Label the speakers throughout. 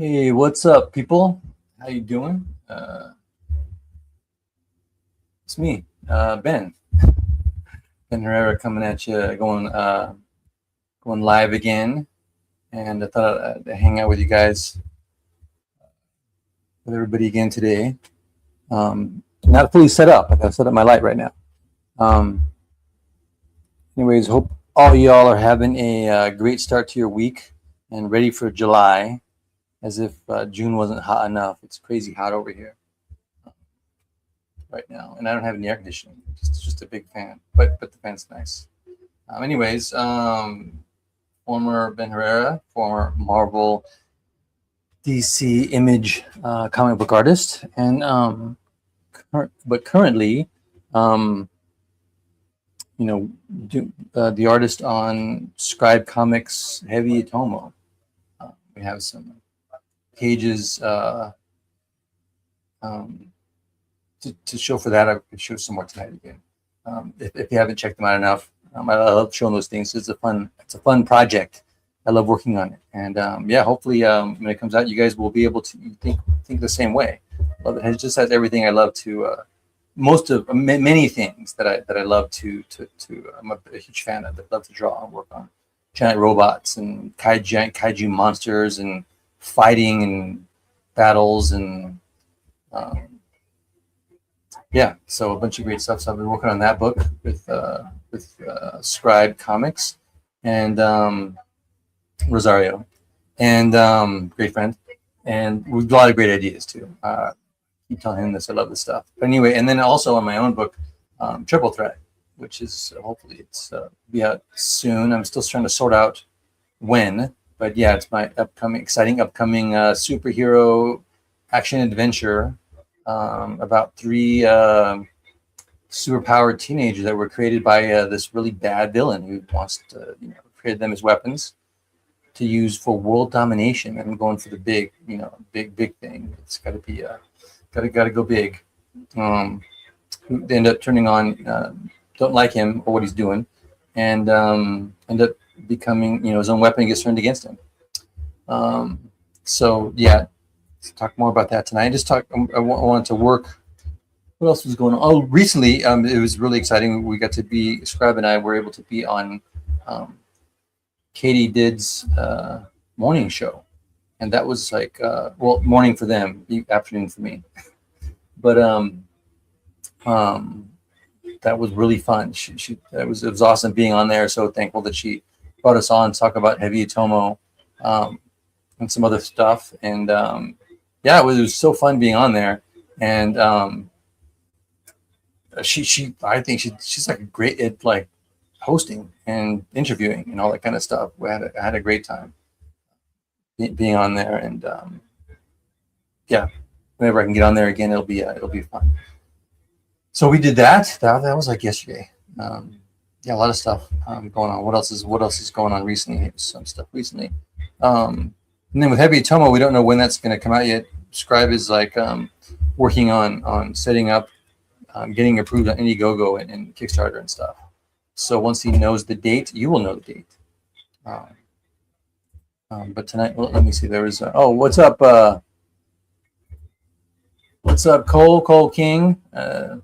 Speaker 1: Hey, what's up, people? How you doing? It's me, Ben Herrera, coming at you, going live again. And I thought I'd hang out with you guys, with everybody again today. Not fully set up. I gotta set up my light right now. Um, Anyways, hope all y'all are having a great start to your week and ready for July, as if June wasn't hot enough. It's crazy hot over here right now, and I don't have any air conditioning. Just a big fan, but the fan's nice. Anyways, former Ben Herrera, former Marvel, DC, Image comic book artist, and but currently, um, the artist on Scribe Comics, Heavy Atomo. We have some pages to show for that. I could show some more tonight again. If you haven't checked them out enough, I love showing those things. It's a fun project. I love working on it, and yeah, hopefully when it comes out, you guys will be able to think the same way. Love it. It just has everything I love to. Many things that I love to. I'm a huge fan of. I love to draw and work on giant robots and kaiju monsters and fighting and battles and. Yeah, so a bunch of great stuff. So I've been working on that book with Scribe Comics and Rosario, and great friend, and we've a lot of great ideas too. Keep telling him this. I love this stuff. But anyway, and then also on my own book, Triple Threat, which is hopefully it's be out soon. I'm still trying to sort out when, but yeah, it's my exciting superhero action adventure. About three superpowered teenagers that were created by this really bad villain who wants to, create them as weapons to use for world domination. I'm going for the big thing. It's got to be got to go big. They end up turning on, don't like him or what he's doing, and end up becoming, his own weapon gets turned against him. So yeah. Let's talk more about that tonight. I wanted to work. What else was going on? Oh, recently, it was really exciting. We got to be, Scribe and I were able to be on Katie Did's morning show. And that was like, morning for them, afternoon for me. But that was really fun. It was awesome being on there. So thankful that she brought us on to talk about Heavy Atomo and some other stuff. And yeah, it was so fun being on there, and I think she's like a great at like hosting and interviewing and all that kind of stuff. I had a great time being on there, and yeah, whenever I can get on there again, it'll be fun. So we did that. That was like yesterday. Yeah, a lot of stuff going on. What else is going on recently? Some stuff recently. And then with Heavy Atomo, we don't know when that's going to come out yet. Scribe is like working on setting up, getting approved on Indiegogo and Kickstarter and stuff. So once he knows the date, you will know the date. But tonight, well, let me see. There was what's up? What's up, Cole King? I'm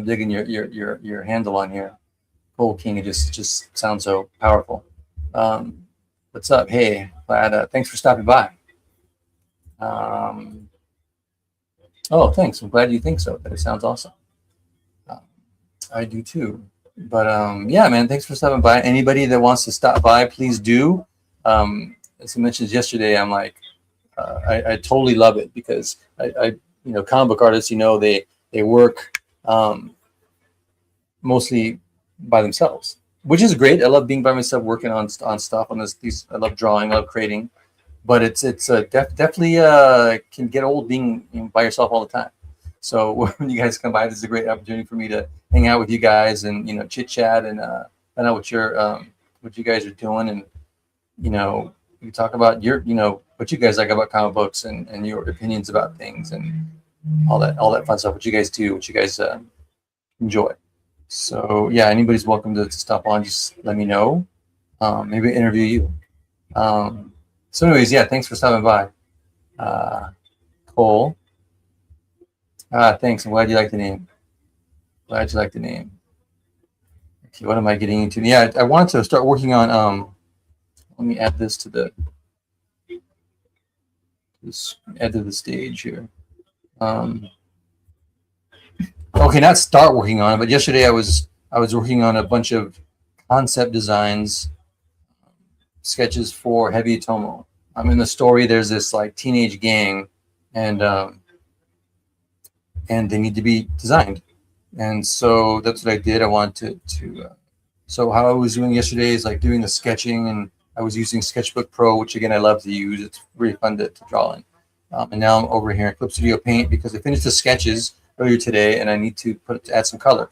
Speaker 1: digging your handle on here, Cole King. It just sounds so powerful. What's up? Hey, glad. Thanks for stopping by. Thanks. I'm glad you think so. That it sounds awesome. I do too. But yeah, man. Thanks for stopping by. Anybody that wants to stop by, please do. As I mentioned yesterday, I'm like, I totally love it because I comic book artists, they work mostly by themselves, which is great. I love being by myself, working on stuff on these. I love drawing, I love creating, but it's definitely can get old being by yourself all the time. So when you guys come by, this is a great opportunity for me to hang out with you guys and chit chat and find out what you guys are doing, and you talk about what you guys like about comic books and your opinions about things and all that fun stuff. What you guys do, what you guys enjoy. So yeah, anybody's welcome to stop on. Just let me know. Maybe interview you. So anyways, yeah, thanks for stopping by. Cole. Thanks. I'm glad you like the name. Glad you like the name. Okay, what am I getting into? Yeah, I wanted to start working on. Let me add this to the stage here. Okay, not start working on it, but yesterday I was working on a bunch of concept designs, sketches for Heavy Atomo. In the story, there's this like teenage gang, and they need to be designed, and so that's what I did. I wanted to so how I was doing yesterday is like doing the sketching, and I was using Sketchbook Pro, which again I love to use. It's really fun to draw in. And now I'm over here in Clip Studio Paint because I finished the sketches earlier today, and I need to add some color.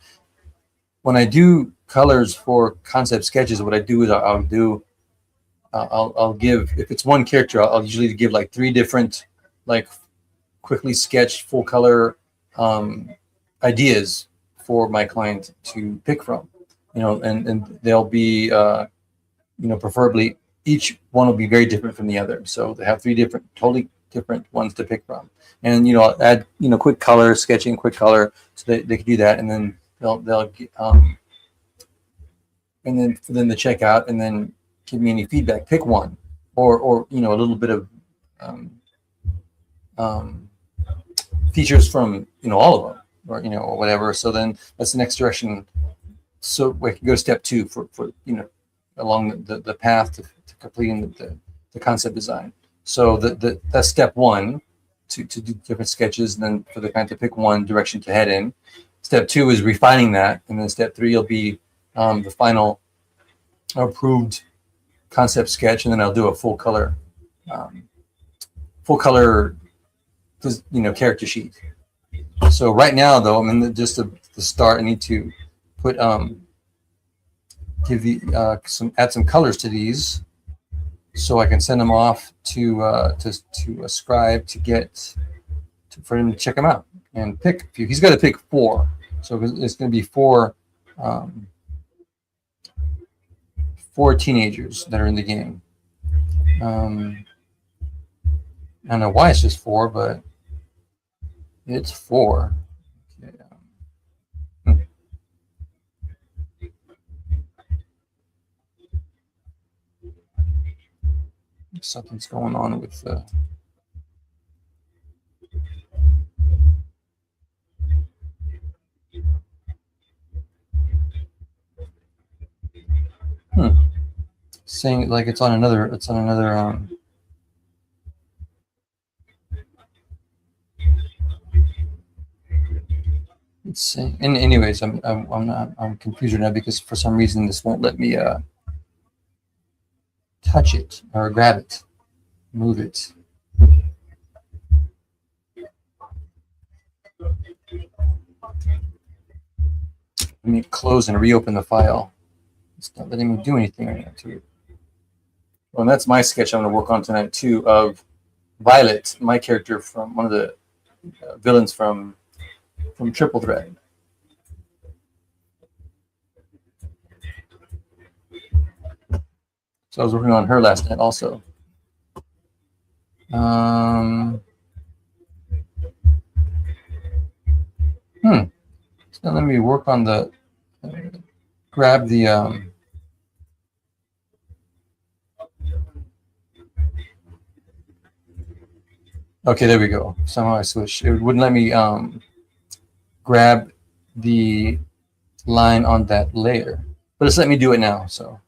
Speaker 1: When I do colors for concept sketches, what I do is I'll give, if it's one character, I'll usually give like 3 different like quickly sketched full color ideas for my client to pick from, and they'll be preferably each one will be very different from the other, so they have 3 different totally different ones to pick from. And I'll add quick color sketching, quick color, so they can do that, and then they'll get, and then for them to check out and then give me any feedback. Pick one, or a little bit of features from all of them, or whatever. So then that's the next direction. So we can go to step 2 for along the path to completing the concept design. So that's step 1, to do different sketches, and then for the client to pick one direction to head in. Step 2 is refining that, and then step 3 will be the final approved concept sketch, and then I'll do a full color character sheet. So right now, though, just to start, I need to put add some colors to these, so I can send them off to a scribe for him to check them out and pick a few. He's got to pick 4, so it's going to be 4 teenagers that are in the game. I don't know why it's just 4, but it's 4. Okay. Something's going on with saying like it's on another it's saying, and anyways, I'm confused right now because for some reason this won't let me touch it or grab it, move it. Let me close and reopen the file. It's not letting me do anything right now to it. Well, and that's my sketch I'm going to work on tonight too, of Violet, my character from one of the villains from Triple Threat. So I was working on her last night also. It's not letting me work on the grab the okay, there we go. Somehow I switched. It wouldn't let me grab the line on that layer, but it's let me do it now, so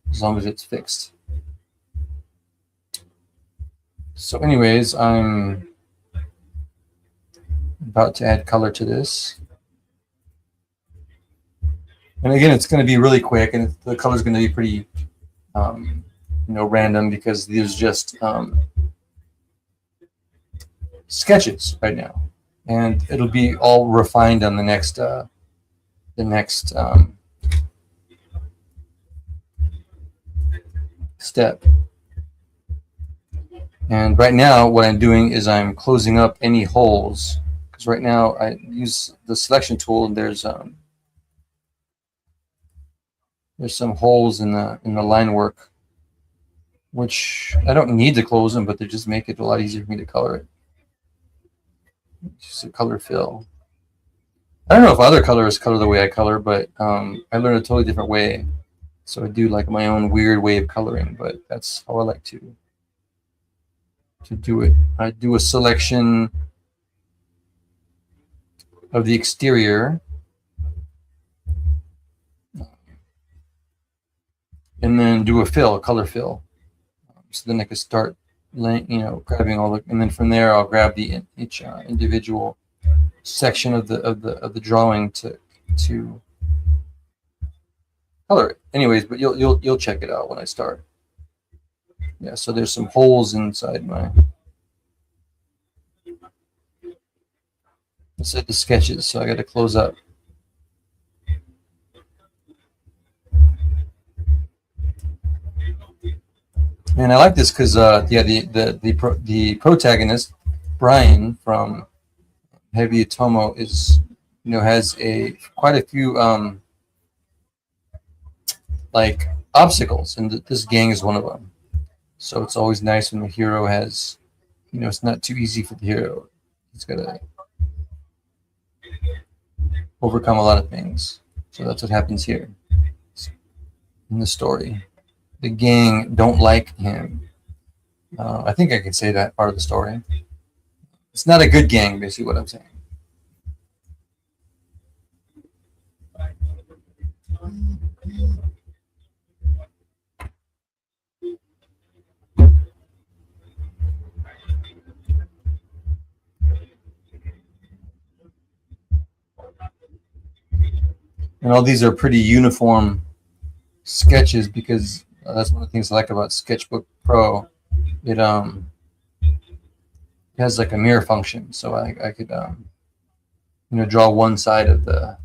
Speaker 1: as long as it's fixed. So anyways, I'm about to add color to this, and again it's going to be really quick, and the color is going to be pretty random, because these just sketches right now, and it'll be all refined on the next step. And right now what I'm doing is I'm closing up any holes, because right now I use the selection tool, and there's some holes in the line work which I don't need to close them, but they just make it a lot easier for me to color it. Just a color fill. I don't know if other colors color the way I color, but I learned a totally different way. So I do like my own weird way of coloring, but that's how I like to do it. I do a selection of the exterior, and then do a fill, a color fill. So then I can start, grabbing all the, and then from there I'll grab each individual section of the drawing to color it. Anyways, but you'll check it out when I start. Yeah, so there's some holes inside the sketches, so I got to close up. And I like this because the protagonist Brian from Heavy Atomo is has quite a few like obstacles, and this gang is one of them. So it's always nice when the hero has, it's not too easy for the hero. He's got to overcome a lot of things. So that's what happens here in the story. The gang don't like him. I think I could say that part of the story. It's not a good gang, basically what I'm saying. And all these are pretty uniform sketches because that's one of the things I like about Sketchbook Pro. It has like a mirror function, so I could draw one side of the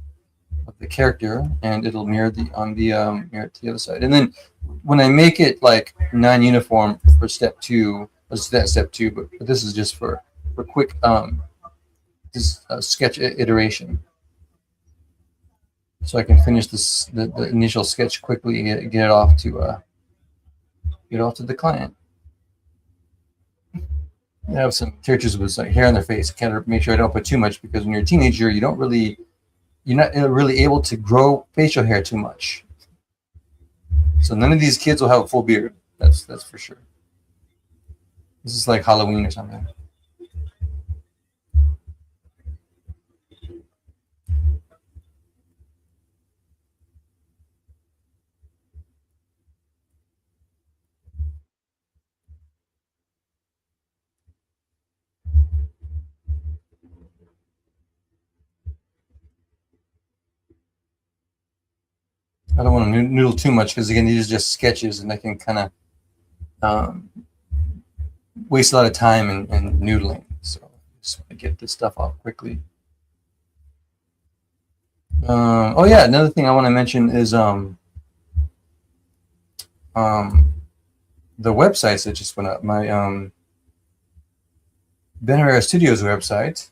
Speaker 1: character, and it'll mirror mirror to the other side. And then when I make it like non-uniform for step two, but this is just for quick this sketch iteration. So I can finish the initial sketch quickly, get it off to the client. I have some characters with like hair on their face. I can't make sure I don't put too much because when you're a teenager, you're not really able to grow facial hair too much. So none of these kids will have a full beard. That's for sure. This is like Halloween or something. I don't want to noodle too much because again, these are just sketches, and I can kind of waste a lot of time in noodling. So just want to get this stuff off quickly. Oh yeah, another thing I want to mention is the websites that just went up. My Ben Herrera Studios website,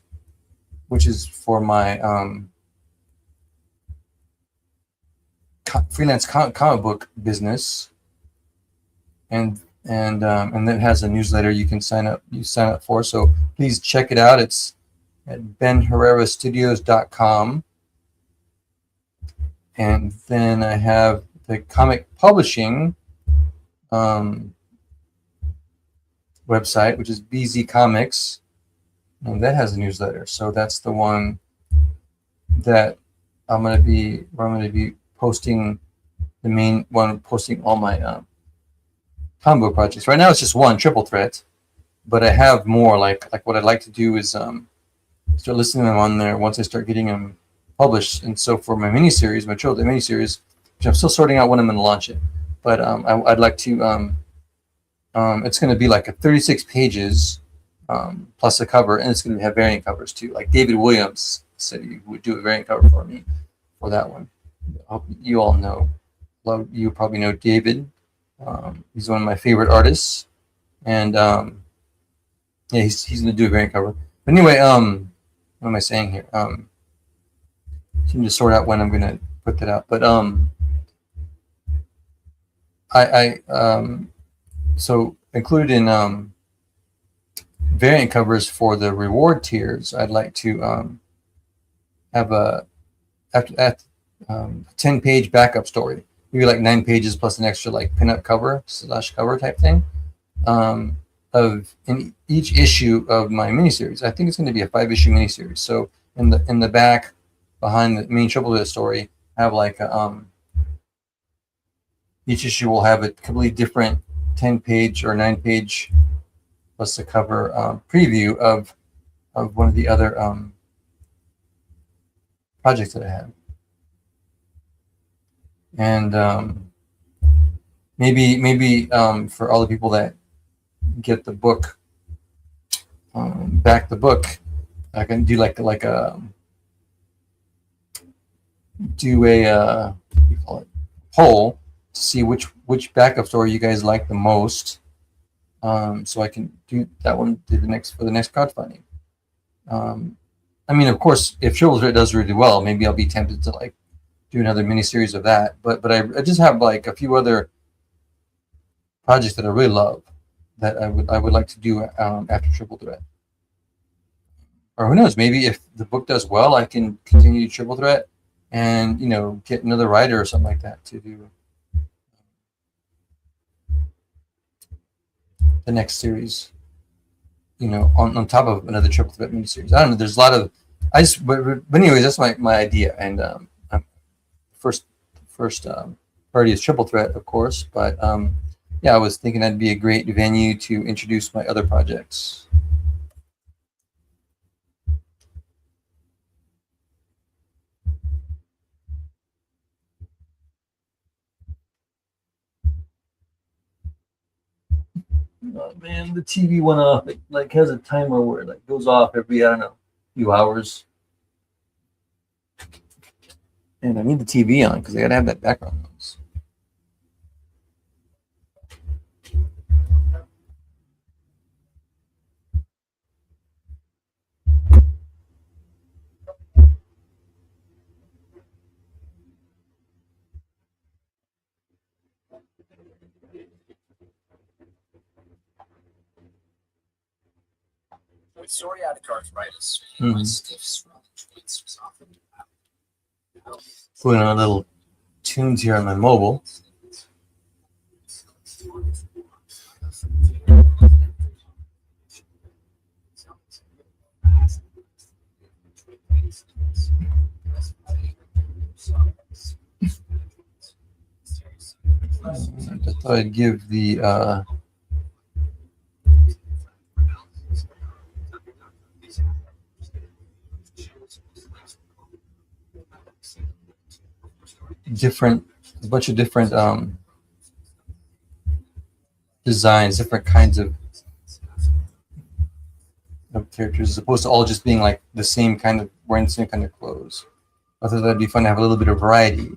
Speaker 1: which is for my freelance comic book business, and that has a newsletter you can sign up for. So please check it out. It's at benherrerastudios.com. And then I have the comic publishing website, which is BZ Comics, and that has a newsletter. So that's the one that I'm going to be posting, the main one, posting all my comic book projects. Right now it's just one, Triple Threat, but I have more. Like what I'd like to do is start listing them on there once I start getting them published. And so for my miniseries, my children miniseries, which I'm still sorting out when I'm going to launch it, but I'd like to. It's going to be like a 36 pages plus a cover, and it's going to have variant covers too. Like David Williams said he would do a variant cover for me for that one. I hope you all know. You probably know David. He's one of my favorite artists, and yeah, he's going to do a variant cover. But anyway, what am I saying here? I need to sort out when I'm going to put that out. But so included in variant covers for the reward tiers, I'd like to have a 10-page backup story, maybe like 9 pages plus an extra like pinup cover / cover type thing, of in each issue of my miniseries. I think it's going to be a 5-issue miniseries. So in the back, behind the main triple hit story, have like each issue will have a completely different 10-page or 9-page plus the cover preview of one of the other projects that I have. And maybe for all the people that get the book, back the book, I can do like a what do you call it, poll to see which backup story you guys like the most, so I can do that one for the next crowdfunding. I mean, of course, if Triple Threat does really well, maybe I'll be tempted to like do another miniseries of that. But I just have like a few other projects that I really love that I would like to do after Triple Threat. Or who knows? Maybe if the book does well, I can continue Triple Threat and get another writer or something like that to do the next series. On top of another Triple Threat miniseries. I don't know. There's a lot of but anyways, that's my idea. And first priority is Triple Threat, of course. But yeah, I was thinking that'd be a great venue to introduce my other projects. Oh man, the TV went off. It like has a timer where it like goes off every, I don't know, few hours. And I need the TV on because I gotta have that background noise.
Speaker 2: With psoriatic arthritis, stiff swelling joints was often
Speaker 1: Putting on little tunes here on my mobile. I thought I'd give the a bunch of different designs, different kinds of characters, as opposed to all just being like the same kind of, wearing the same kind of clothes. I thought that'd be fun to have a little bit of variety.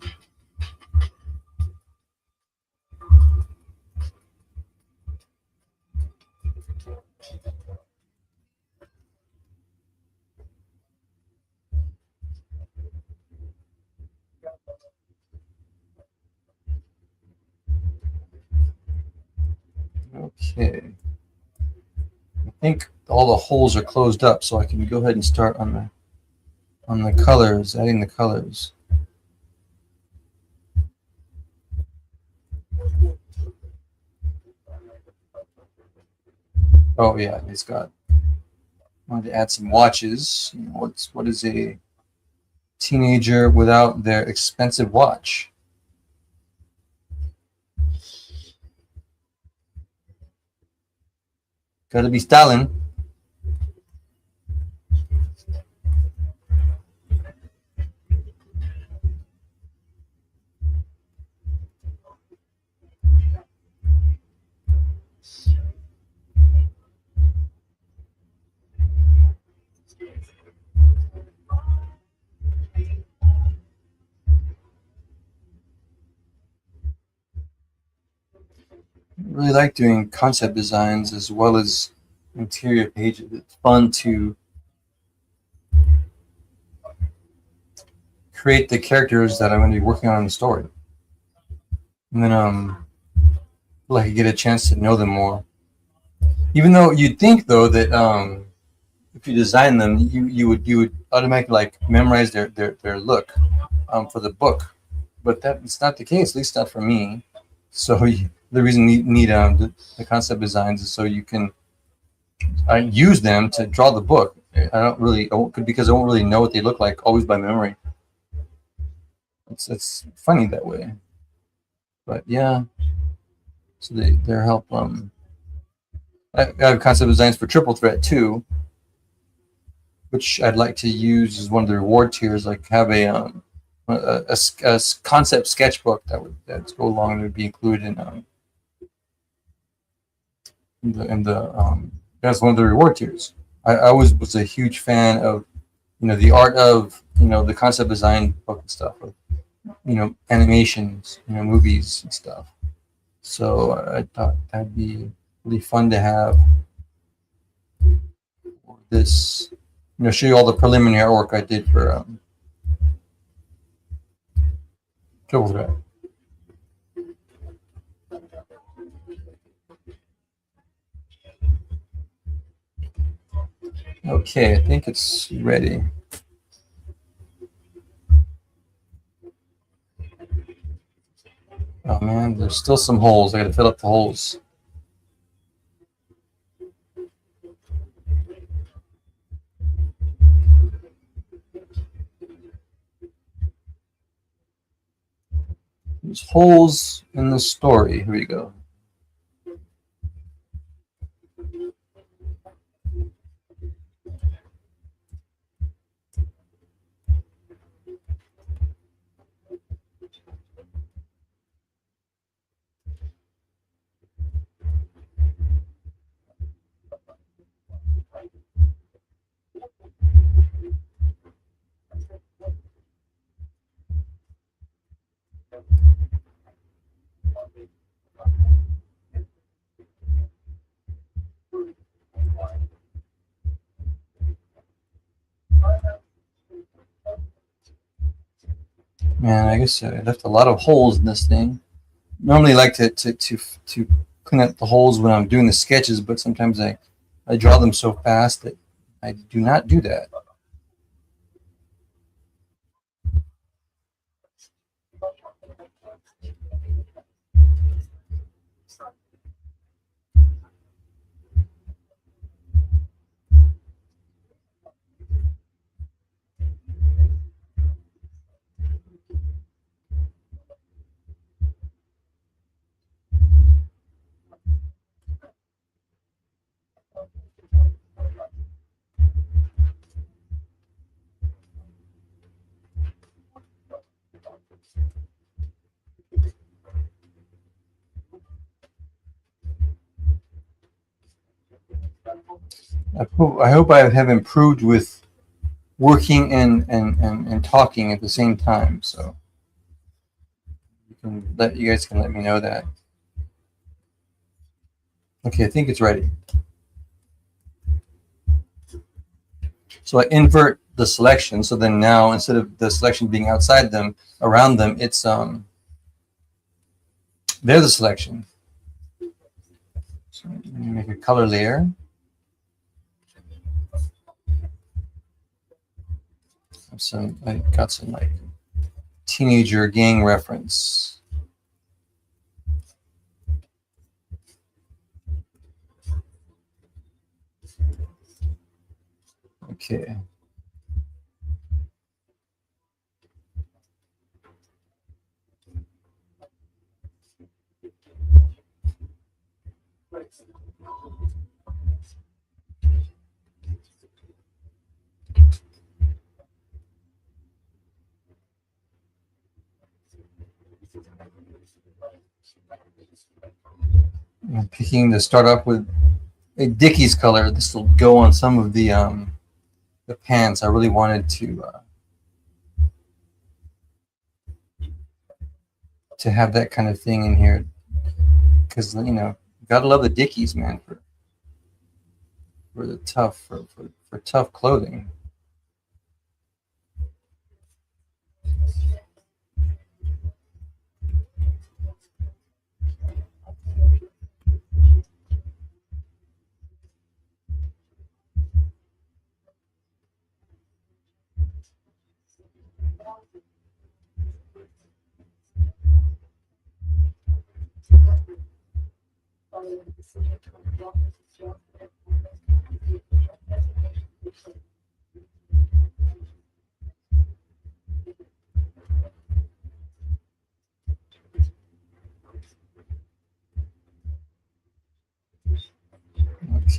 Speaker 1: Okay. I think all the holes are closed up, so I can go ahead and start on the colors, adding the colors. Oh yeah, it's got. I wanted to add some watches. What is a teenager without their expensive watch? Gotta be Stalin. I really like doing concept designs as well as interior pages. It's fun to create the characters that I'm going to be working on in the story. And then like I get a chance to know them more. Even though you'd think though that if you design them, you would automatically like memorize their look for the book, but that's not the case. At least not for me. So the reason you need the concept designs is so you can use them to draw the book. I don't really because I won't really know what they look like always by memory. It's funny that way, but yeah. So they're help. I have concept designs for Triple Threat too, which I'd like to use as one of the reward tiers. Like have a concept sketchbook that's go along and would be included in the that's one of the reward tiers. I always was a huge fan of the art of the concept design book and stuff, of animations, movies and stuff. So I thought that'd be really fun to have this, show you all the preliminary work I did for Triple Threat. Okay, I think it's ready. Oh man, there's still some holes. I gotta fill up the holes. There's holes in the story. Here we go. Man, I guess I left a lot of holes in this thing. Normally, I like to clean up the holes when I'm doing the sketches, but sometimes I draw them so fast that I do not do that. I hope I have improved with working and talking at the same time. So you guys can let me know that. Okay, I think it's ready. So I invert the selection. So then now instead of the selection being outside them, around them, it's they're the selection. So make a color layer. I got some like teenager gang reference. Okay. I'm picking to start off with a Dickies color. This will go on some of the pants. I really wanted to have that kind of thing in here because gotta love the Dickies, man, for the tough for tough clothing.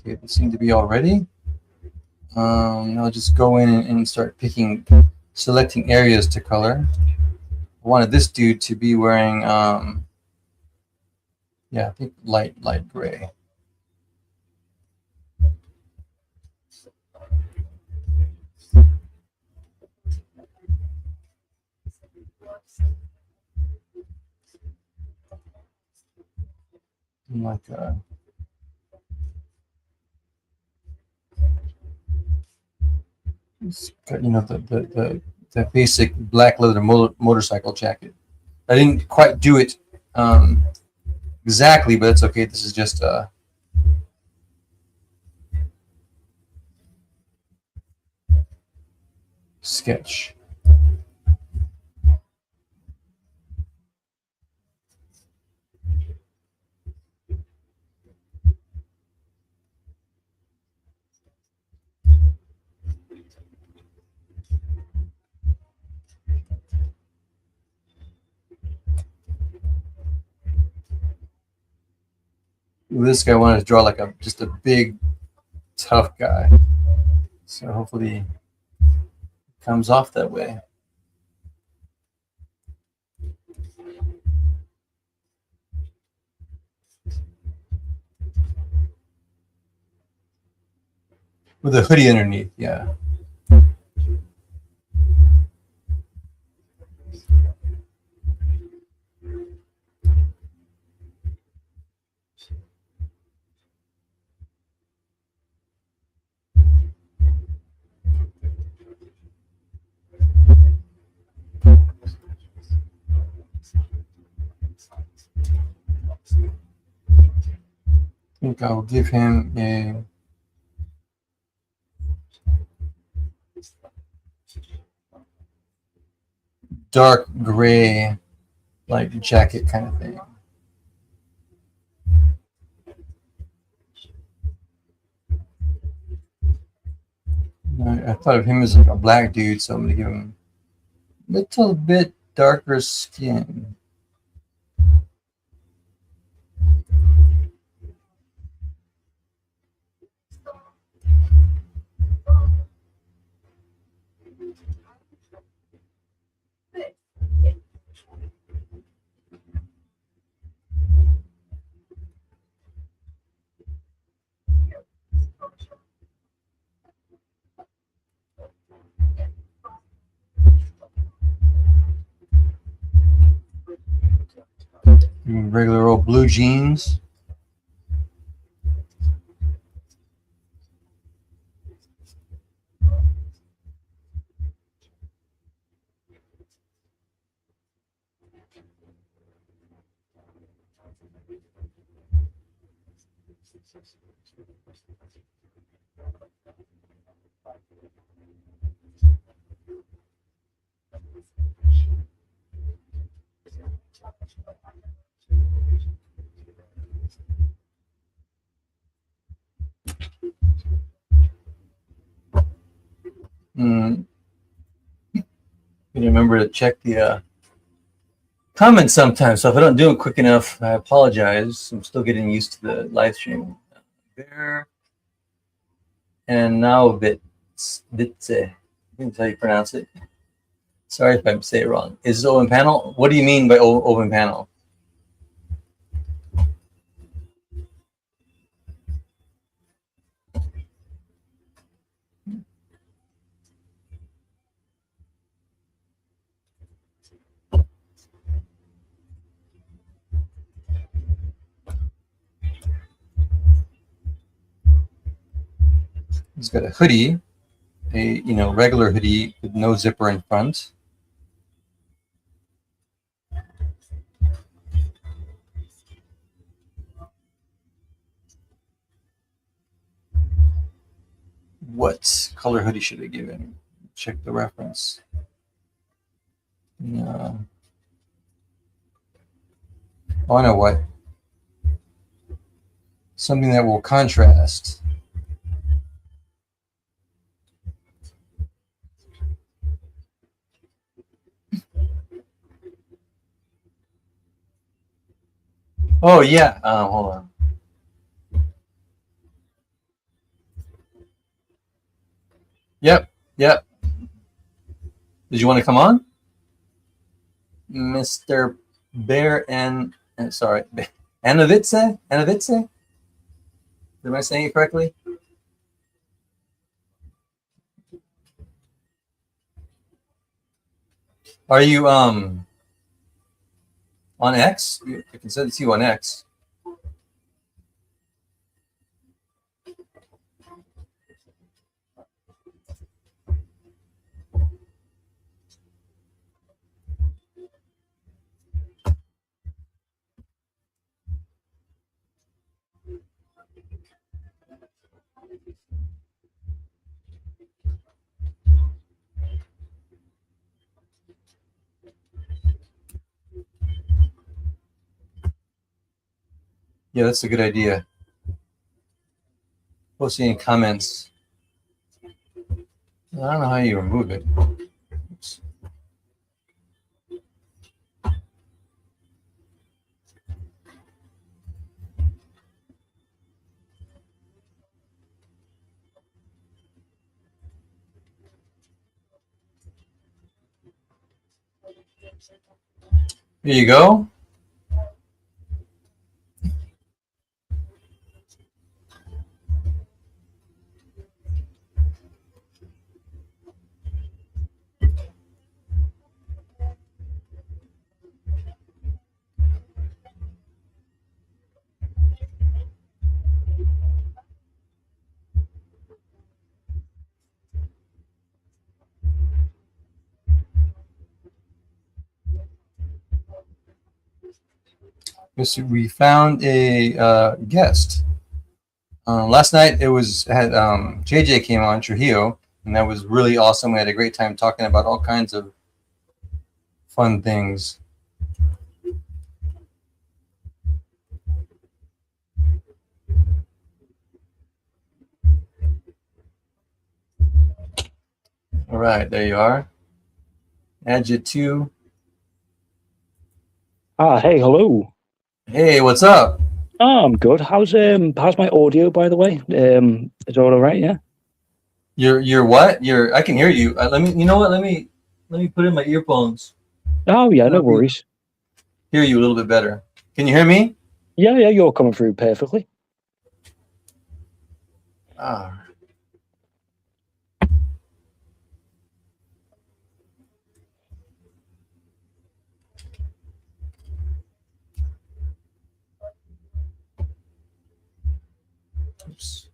Speaker 1: Okay, they seem to be all ready. I'll just go in and start selecting areas to color. I wanted this dude to be wearing, yeah, I think light gray. Like it's got, the basic black leather motorcycle jacket. I didn't quite do it exactly, but it's okay. This is just a sketch. This guy wanted to draw like just a big tough guy, so hopefully it comes off that way. With a hoodie underneath, yeah. I think I'll give him a dark gray, like jacket kind of thing. I thought of him as like a black dude, so I'm gonna give him a little bit darker skin. Regular old blue jeans. Mm. Remember to check the comments sometimes. So if I don't do it quick enough, I apologize. I'm still getting used to the live stream. There and now Vitze. I think that's how you pronounce it. Sorry if I say it wrong. Is it open panel? What do you mean by open panel? He's got a hoodie, a regular hoodie with no zipper in front. What color hoodie should I give him? Check the reference. Yeah. Oh, I know what. Something that will contrast. Oh yeah. Hold on. Yep. Yep. Did you want to come on, Mr. Bear and sorry, Anavice? Anavice? Am I saying it correctly? Are you on X? I can send it to you on X. Yeah, that's a good idea. Posting in comments. I don't know how you remove it. Oops. Here you go. We found a guest. Last night it was had JJ came on Trujillo, and that was really awesome. We had a great time talking about all kinds of fun things. All right, there you are. Add you to.
Speaker 3: Hey, hello.
Speaker 1: Hey, what's up?
Speaker 3: Oh, I'm good. How's my audio, by the way? Is all right? Yeah.
Speaker 1: You're what? I can hear you. Let me. You know what? Let me put in my earphones.
Speaker 3: Oh yeah, no
Speaker 1: That'll be-
Speaker 3: worries.
Speaker 1: Hear you a little bit better. Can you hear me?
Speaker 3: Yeah, you're coming through perfectly.
Speaker 1: Ah. Oops.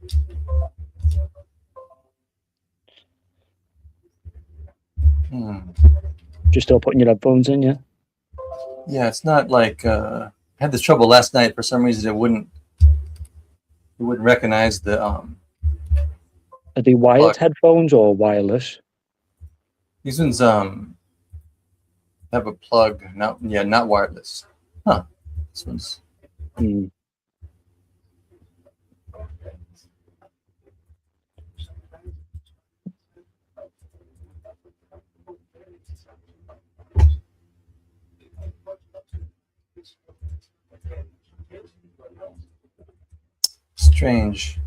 Speaker 3: Just still putting your headphones in, yeah.
Speaker 1: Yeah, it's not like I had this trouble last night. For some reason, it wouldn't recognize the
Speaker 3: Are they wired
Speaker 1: plug.
Speaker 3: headphones or wireless?
Speaker 1: These ones have a plug. Not wireless. Huh. This one's. Strange.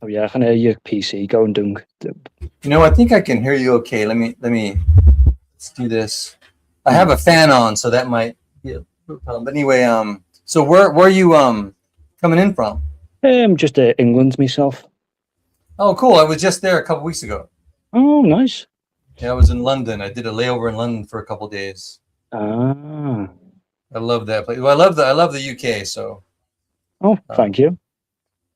Speaker 3: Oh yeah, I can hear your PC going dung.
Speaker 1: You know, I think I can hear you okay. Let's do this. I have a fan on, so that might be a problem. But anyway, so where are you coming in from?
Speaker 3: Just England myself.
Speaker 1: Oh, cool. I was just there a couple weeks ago.
Speaker 3: Oh, nice.
Speaker 1: Yeah, I was in London. I did a layover in London for a couple days.
Speaker 3: Ah.
Speaker 1: I love that place. Well, I love the UK. So.
Speaker 3: Oh, thank you.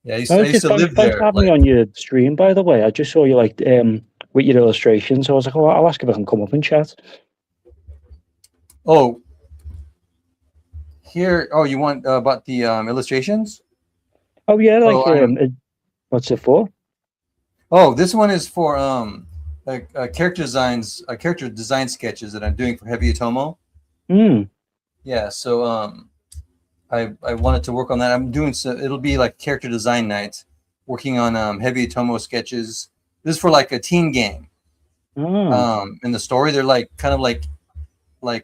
Speaker 1: Yeah, I used to live
Speaker 3: Thanks
Speaker 1: there.
Speaker 3: for having me on your stream, by the way. I just saw you with your illustrations, so I was like, oh, I'll ask if I can come up and chat.
Speaker 1: Oh, here. Oh, you want about the illustrations?
Speaker 3: Oh yeah, what's it for?
Speaker 1: Oh, this one is for character design sketches that I'm doing for Heavy Atomo.
Speaker 3: Mm.
Speaker 1: Yeah, so I wanted to work on that. I'm doing so it'll be like character design night, working on Heavy Atomo sketches. This is for like a teen gang.
Speaker 3: Oh.
Speaker 1: In the story, they're like kind of like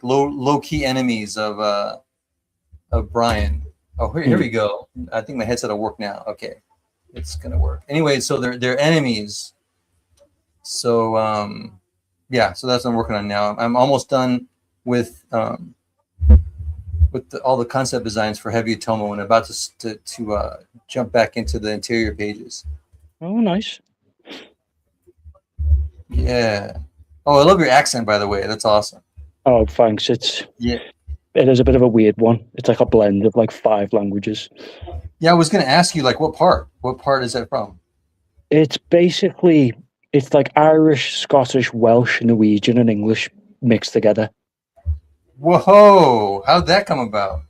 Speaker 1: low key enemies of Brian. Oh, here we go. I think my headset will work now. Okay, it's gonna work. Anyway, so they're enemies. So yeah, so that's what I'm working on now. I'm almost done with all the concept designs for Heavy Atomo, and about to jump back into the interior pages.
Speaker 3: Oh, nice.
Speaker 1: Yeah. Oh, I love your accent, by the way. That's awesome.
Speaker 3: Oh, thanks.
Speaker 1: Yeah.
Speaker 3: It is a bit of a weird one. It's like a blend of like 5 languages.
Speaker 1: Yeah, I was gonna ask you like what part? What part is that from?
Speaker 3: It's basically it's like Irish, Scottish, Welsh, Norwegian, and English mixed together.
Speaker 1: Whoa! How'd that come about?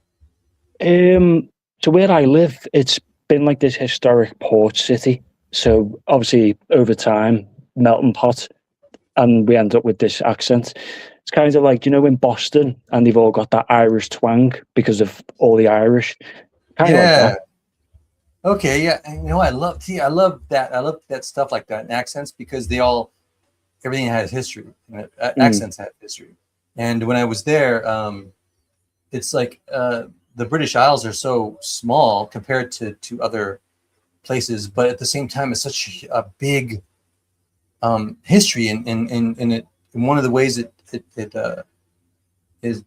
Speaker 3: So where I live, it's been like this historic port city. So obviously over time, melting pot, and we end up with this accent. It's kind of like, in Boston, and they've all got that Irish twang because of all the Irish. Kind of like
Speaker 1: Yeah.
Speaker 3: that.
Speaker 1: Okay. Yeah. I love that. I love that stuff like that, and accents, because everything has history. Accents have history. And when I was there, it's like the British Isles are so small compared to other places, but at the same time, it's such a big history. And one of the ways it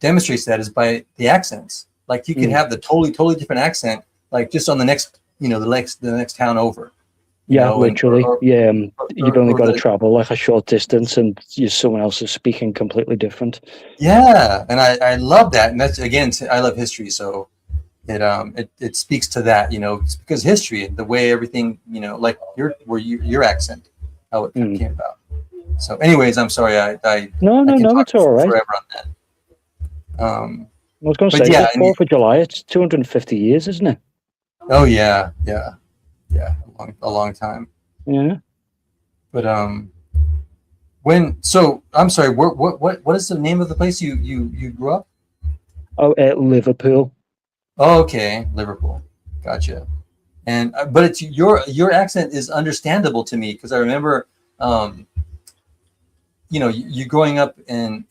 Speaker 1: demonstrates that is by the accents. Like you can have the totally different accent, like just on the next, the next town over.
Speaker 3: Yeah, literally. You've only got to travel like a short distance, and someone else is speaking completely different.
Speaker 1: Yeah, and I love that, and that's again, I love history, so it speaks to that, it's because history and the way everything, like your accent, how it came about. So, anyways, I'm sorry,
Speaker 3: No, it's all right.
Speaker 1: Forever on that.
Speaker 3: I was going to say,
Speaker 1: yeah,
Speaker 3: the 4th of July. It's 250 years, isn't it?
Speaker 1: Oh yeah, a long time.
Speaker 3: Yeah.
Speaker 1: But I'm sorry. What is the name of the place you grew up?
Speaker 3: Oh, Liverpool.
Speaker 1: Oh, okay, Liverpool. Gotcha. And but it's your accent is understandable to me, because I remember, you growing up and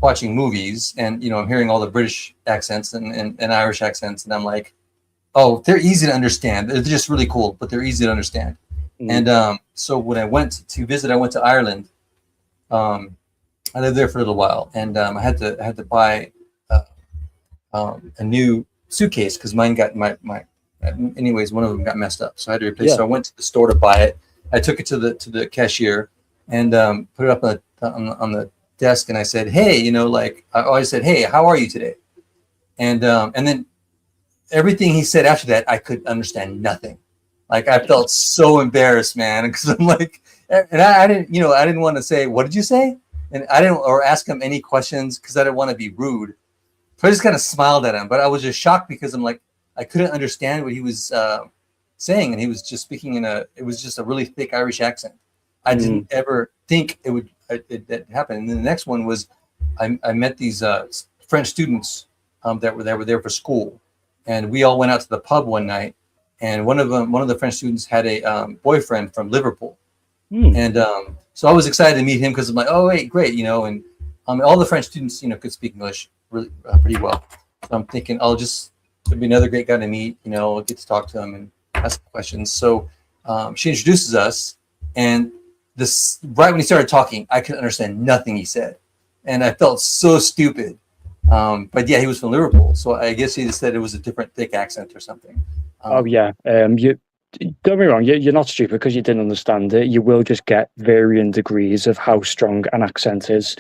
Speaker 1: watching movies, and I'm hearing all the British accents and Irish accents, and I'm like, oh, they're easy to understand. They're just really cool, but they're easy to understand. And so when I went to visit, I went to Ireland. I lived there for a little while, and I had to buy a new suitcase, because mine got anyways, one of them got messed up, so I had to replace. So I went to the store to buy it. I took it to the cashier and put it up on the desk, and I said, hey, I always said, hey, how are you today? And then everything he said after that, I could understand nothing. Like, I felt so embarrassed, man, because I'm like, and I didn't want to say, what did you say? And I didn't, or ask him any questions, because I didn't want to be rude. So I just kind of smiled at him, but I was just shocked, because I'm like, I couldn't understand what he was saying, and he was just speaking it was just a really thick Irish accent. I didn't ever think it would happen. And then the next one was, I met these French students that were there for school, and we all went out to the pub one night. And one of the French students had a boyfriend from Liverpool, and so I was excited to meet him, because I'm like, oh wait, great, and all the French students, could speak English really pretty well. So I'm thinking, it'll be another great guy to meet, I'll get to talk to him and ask questions. So she introduces us, and this right when he started talking, I couldn't understand nothing he said, and I felt so stupid. But yeah, he was from Liverpool, so I guess he just said it was a different thick accent or something.
Speaker 3: Oh yeah, you don't get me wrong. You're not stupid because you didn't understand it. You will just get varying degrees of how strong an accent is,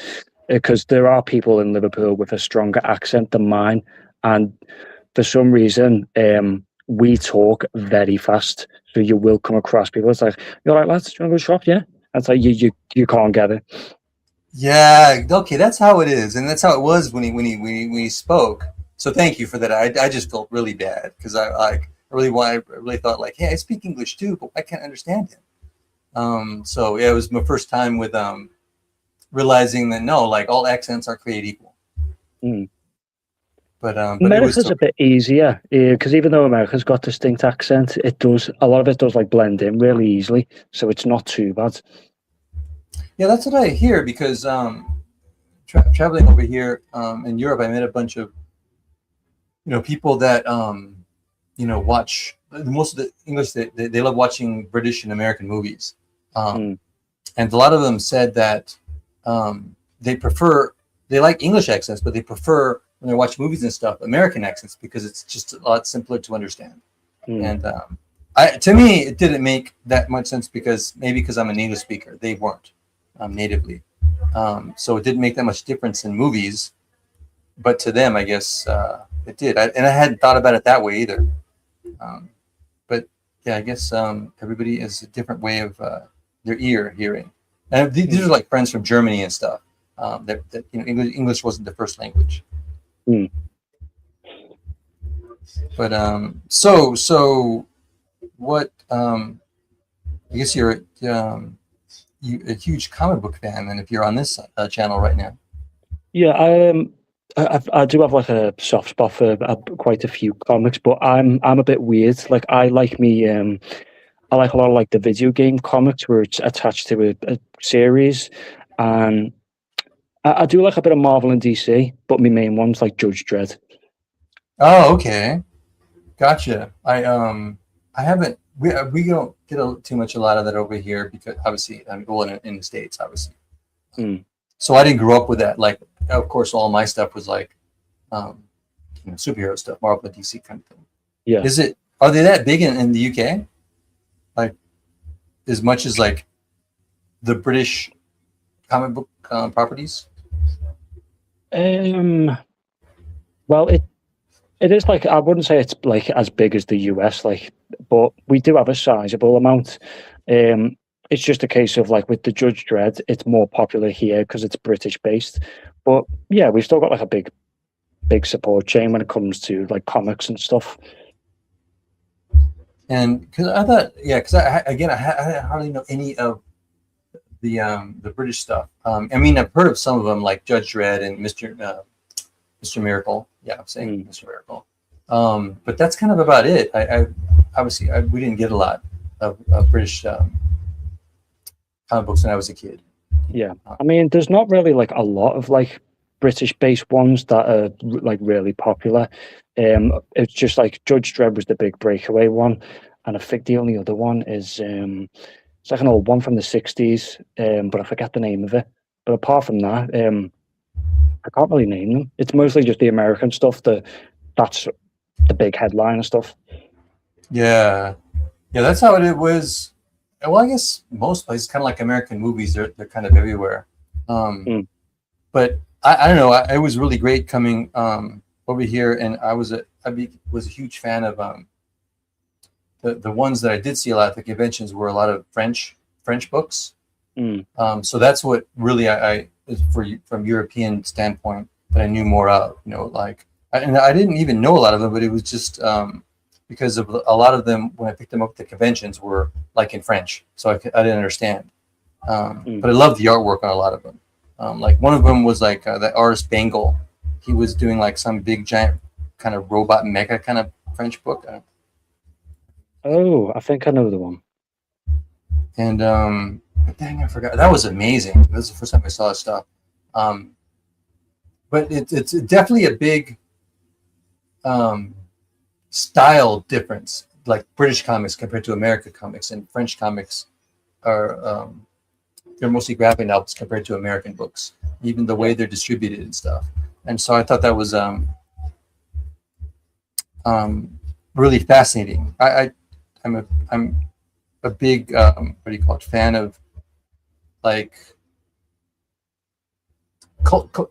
Speaker 3: because there are people in Liverpool with a stronger accent than mine, and for some reason, we talk very fast. So you will come across people. It's like, you're like, lads, do you want to go shop? Yeah, that's like you can't get it.
Speaker 1: Yeah, okay, that's how it is, and that's how it was when he spoke. So thank you for that. I just felt really bad, because I really thought, like, hey, I speak English too, but I can't understand him. So yeah, it was my first time with realizing that no, like all accents are created equal.
Speaker 3: Mm.
Speaker 1: But it was
Speaker 3: America's
Speaker 1: still
Speaker 3: a bit easier because even though America's got distinct accent, a lot of it does like blend in really easily, so it's not too bad.
Speaker 1: yeah, that's what I hear because traveling over here in Europe, I met a bunch of people that watch most of the English. They love watching British and American movies,
Speaker 3: Mm.
Speaker 1: and a lot of them said that they like English accents, but they prefer when they watch movies and stuff American accents because it's just a lot simpler to understand.
Speaker 3: Mm.
Speaker 1: And to me, it didn't make that much sense because I'm a native speaker. They weren't natively, so it didn't make that much difference in movies. But to them, I guess it did. And I hadn't thought about it that way either. But yeah, I guess everybody has a different way of their ear hearing. And these are like friends from Germany and stuff. That English wasn't the first language.
Speaker 3: Mm.
Speaker 1: But so what? I guess you're a huge comic book fan, and if you're on this channel right now.
Speaker 3: Yeah, I do have like a soft spot for quite a few comics, but I'm a bit weird. Like I like a lot of like the video game comics where it's attached to a series, and I do like a bit of Marvel and DC, but my main one's like Judge Dredd.
Speaker 1: Oh, okay, gotcha. I haven't. We don't get too much a lot of that over here because obviously in the States obviously.
Speaker 3: Mm.
Speaker 1: So I didn't grow up with that. Like, of course, all my stuff was like, superhero stuff, Marvel and DC kind of thing.
Speaker 3: Yeah.
Speaker 1: Are they that big in the UK? Like, as much as like the British comic book properties?
Speaker 3: Well, it is like I wouldn't say it's like as big as the US, like, but we do have a sizable amount. It's just a case of like with the Judge Dredd, it's more popular here because it's British based. But yeah, we've still got like a big support chain when it comes to like comics and stuff.
Speaker 1: And because I thought, yeah, because I hardly know any of the British stuff. I mean, I've heard of some of them like Judge Dredd and Mr. Miracle. Yeah, I'm saying Mr. Miracle. But that's kind of about it. I obviously we didn't get a lot of British comic books when I was a kid.
Speaker 3: Yeah, I mean, there's not really like a lot of like British-based ones that are like really popular. It's just like Judge Dredd was the big breakaway one, and I think the only other one is it's like an old one from the '60s, but I forget the name of it. But apart from that, I can't really name them. It's mostly just the American stuff. That's the big headliner stuff.
Speaker 1: Yeah, that's how it was. Well, I guess most places, kind of like American movies, they're kind of everywhere. But I don't know. It was really great coming over here, and I was a huge fan of the ones that I did see a lot at the conventions were a lot of French books. So that's what really I from European standpoint that I knew more of. And I didn't even know a lot of them, but it was just because of a lot of them when I picked them up at the conventions were like in French, so I didn't understand. But I loved the artwork on a lot of them. Like one of them was like the artist Bengal. He was doing like some big giant kind of robot mecha kind of French book.
Speaker 3: Oh, I think I know the one.
Speaker 1: And dang, I forgot. That was amazing. That was the first time I saw his stuff. But it's definitely a big style difference, like British comics compared to American comics, and French comics are they're mostly graphic novels compared to American books, even the way they're distributed and stuff. And so I thought that was really fascinating. I'm a big what do you call it, fan of like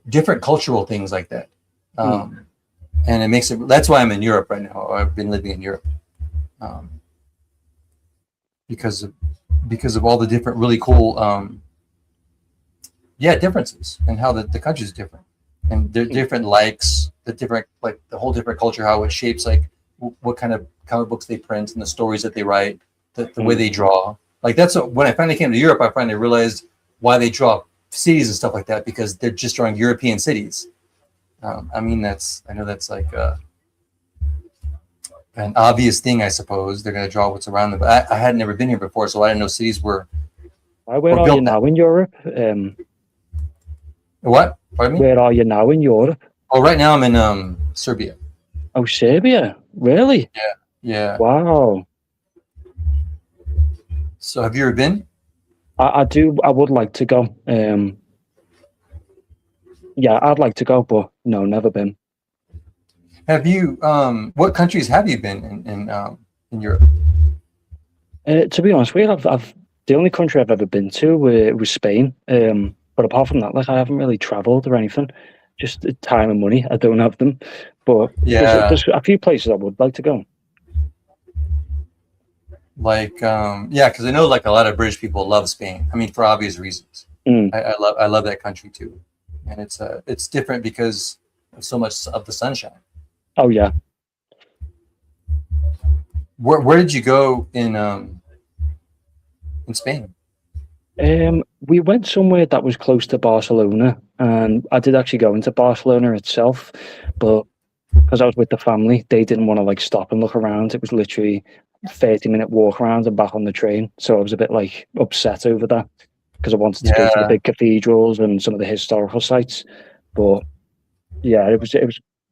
Speaker 1: different cultural things like that. And it makes it. That's why I'm in Europe right now. I've been living in Europe because of all the different really cool differences and how the country's different and they're different likes, the different like the whole different culture, how it shapes like what kind of comic books they print and the stories that they write, the way they draw. Like when I finally came to Europe, I finally realized why they draw cities and stuff like that, because they're just drawing European cities. I mean, I know that's like an obvious thing, I suppose. They're going to draw what's around them. But I had never been here before, so I didn't know cities were
Speaker 3: Where are you
Speaker 1: built
Speaker 3: now in Europe?
Speaker 1: What? Pardon me?
Speaker 3: Where are you now in Europe?
Speaker 1: Oh, right now I'm in Serbia.
Speaker 3: Oh, Serbia. Really?
Speaker 1: Yeah.
Speaker 3: Wow.
Speaker 1: So have you ever been?
Speaker 3: I do. I would like to go. Yeah, I'd like to go, but no, never been.
Speaker 1: Have you? What countries have you been in Europe?
Speaker 3: To be honest with you, I've the only country I've ever been to was Spain. But apart from that, like I haven't really travelled or anything. Just time and money. I don't have them. But there's a few places I would like to go.
Speaker 1: Like, yeah, because I know like a lot of British people love Spain. I mean, for obvious reasons. I love that country too, and it's different because of so much of the sunshine.
Speaker 3: Oh yeah.
Speaker 1: Where did you go in Spain?
Speaker 3: We went somewhere that was close to Barcelona, and I did actually go into Barcelona itself, but because I was with the family, they didn't want to like stop and look around. It was literally 30-minute walk around and back on the train. So I was a bit like upset over that because I wanted to go to the big cathedrals and some of the historical sites. But yeah, it was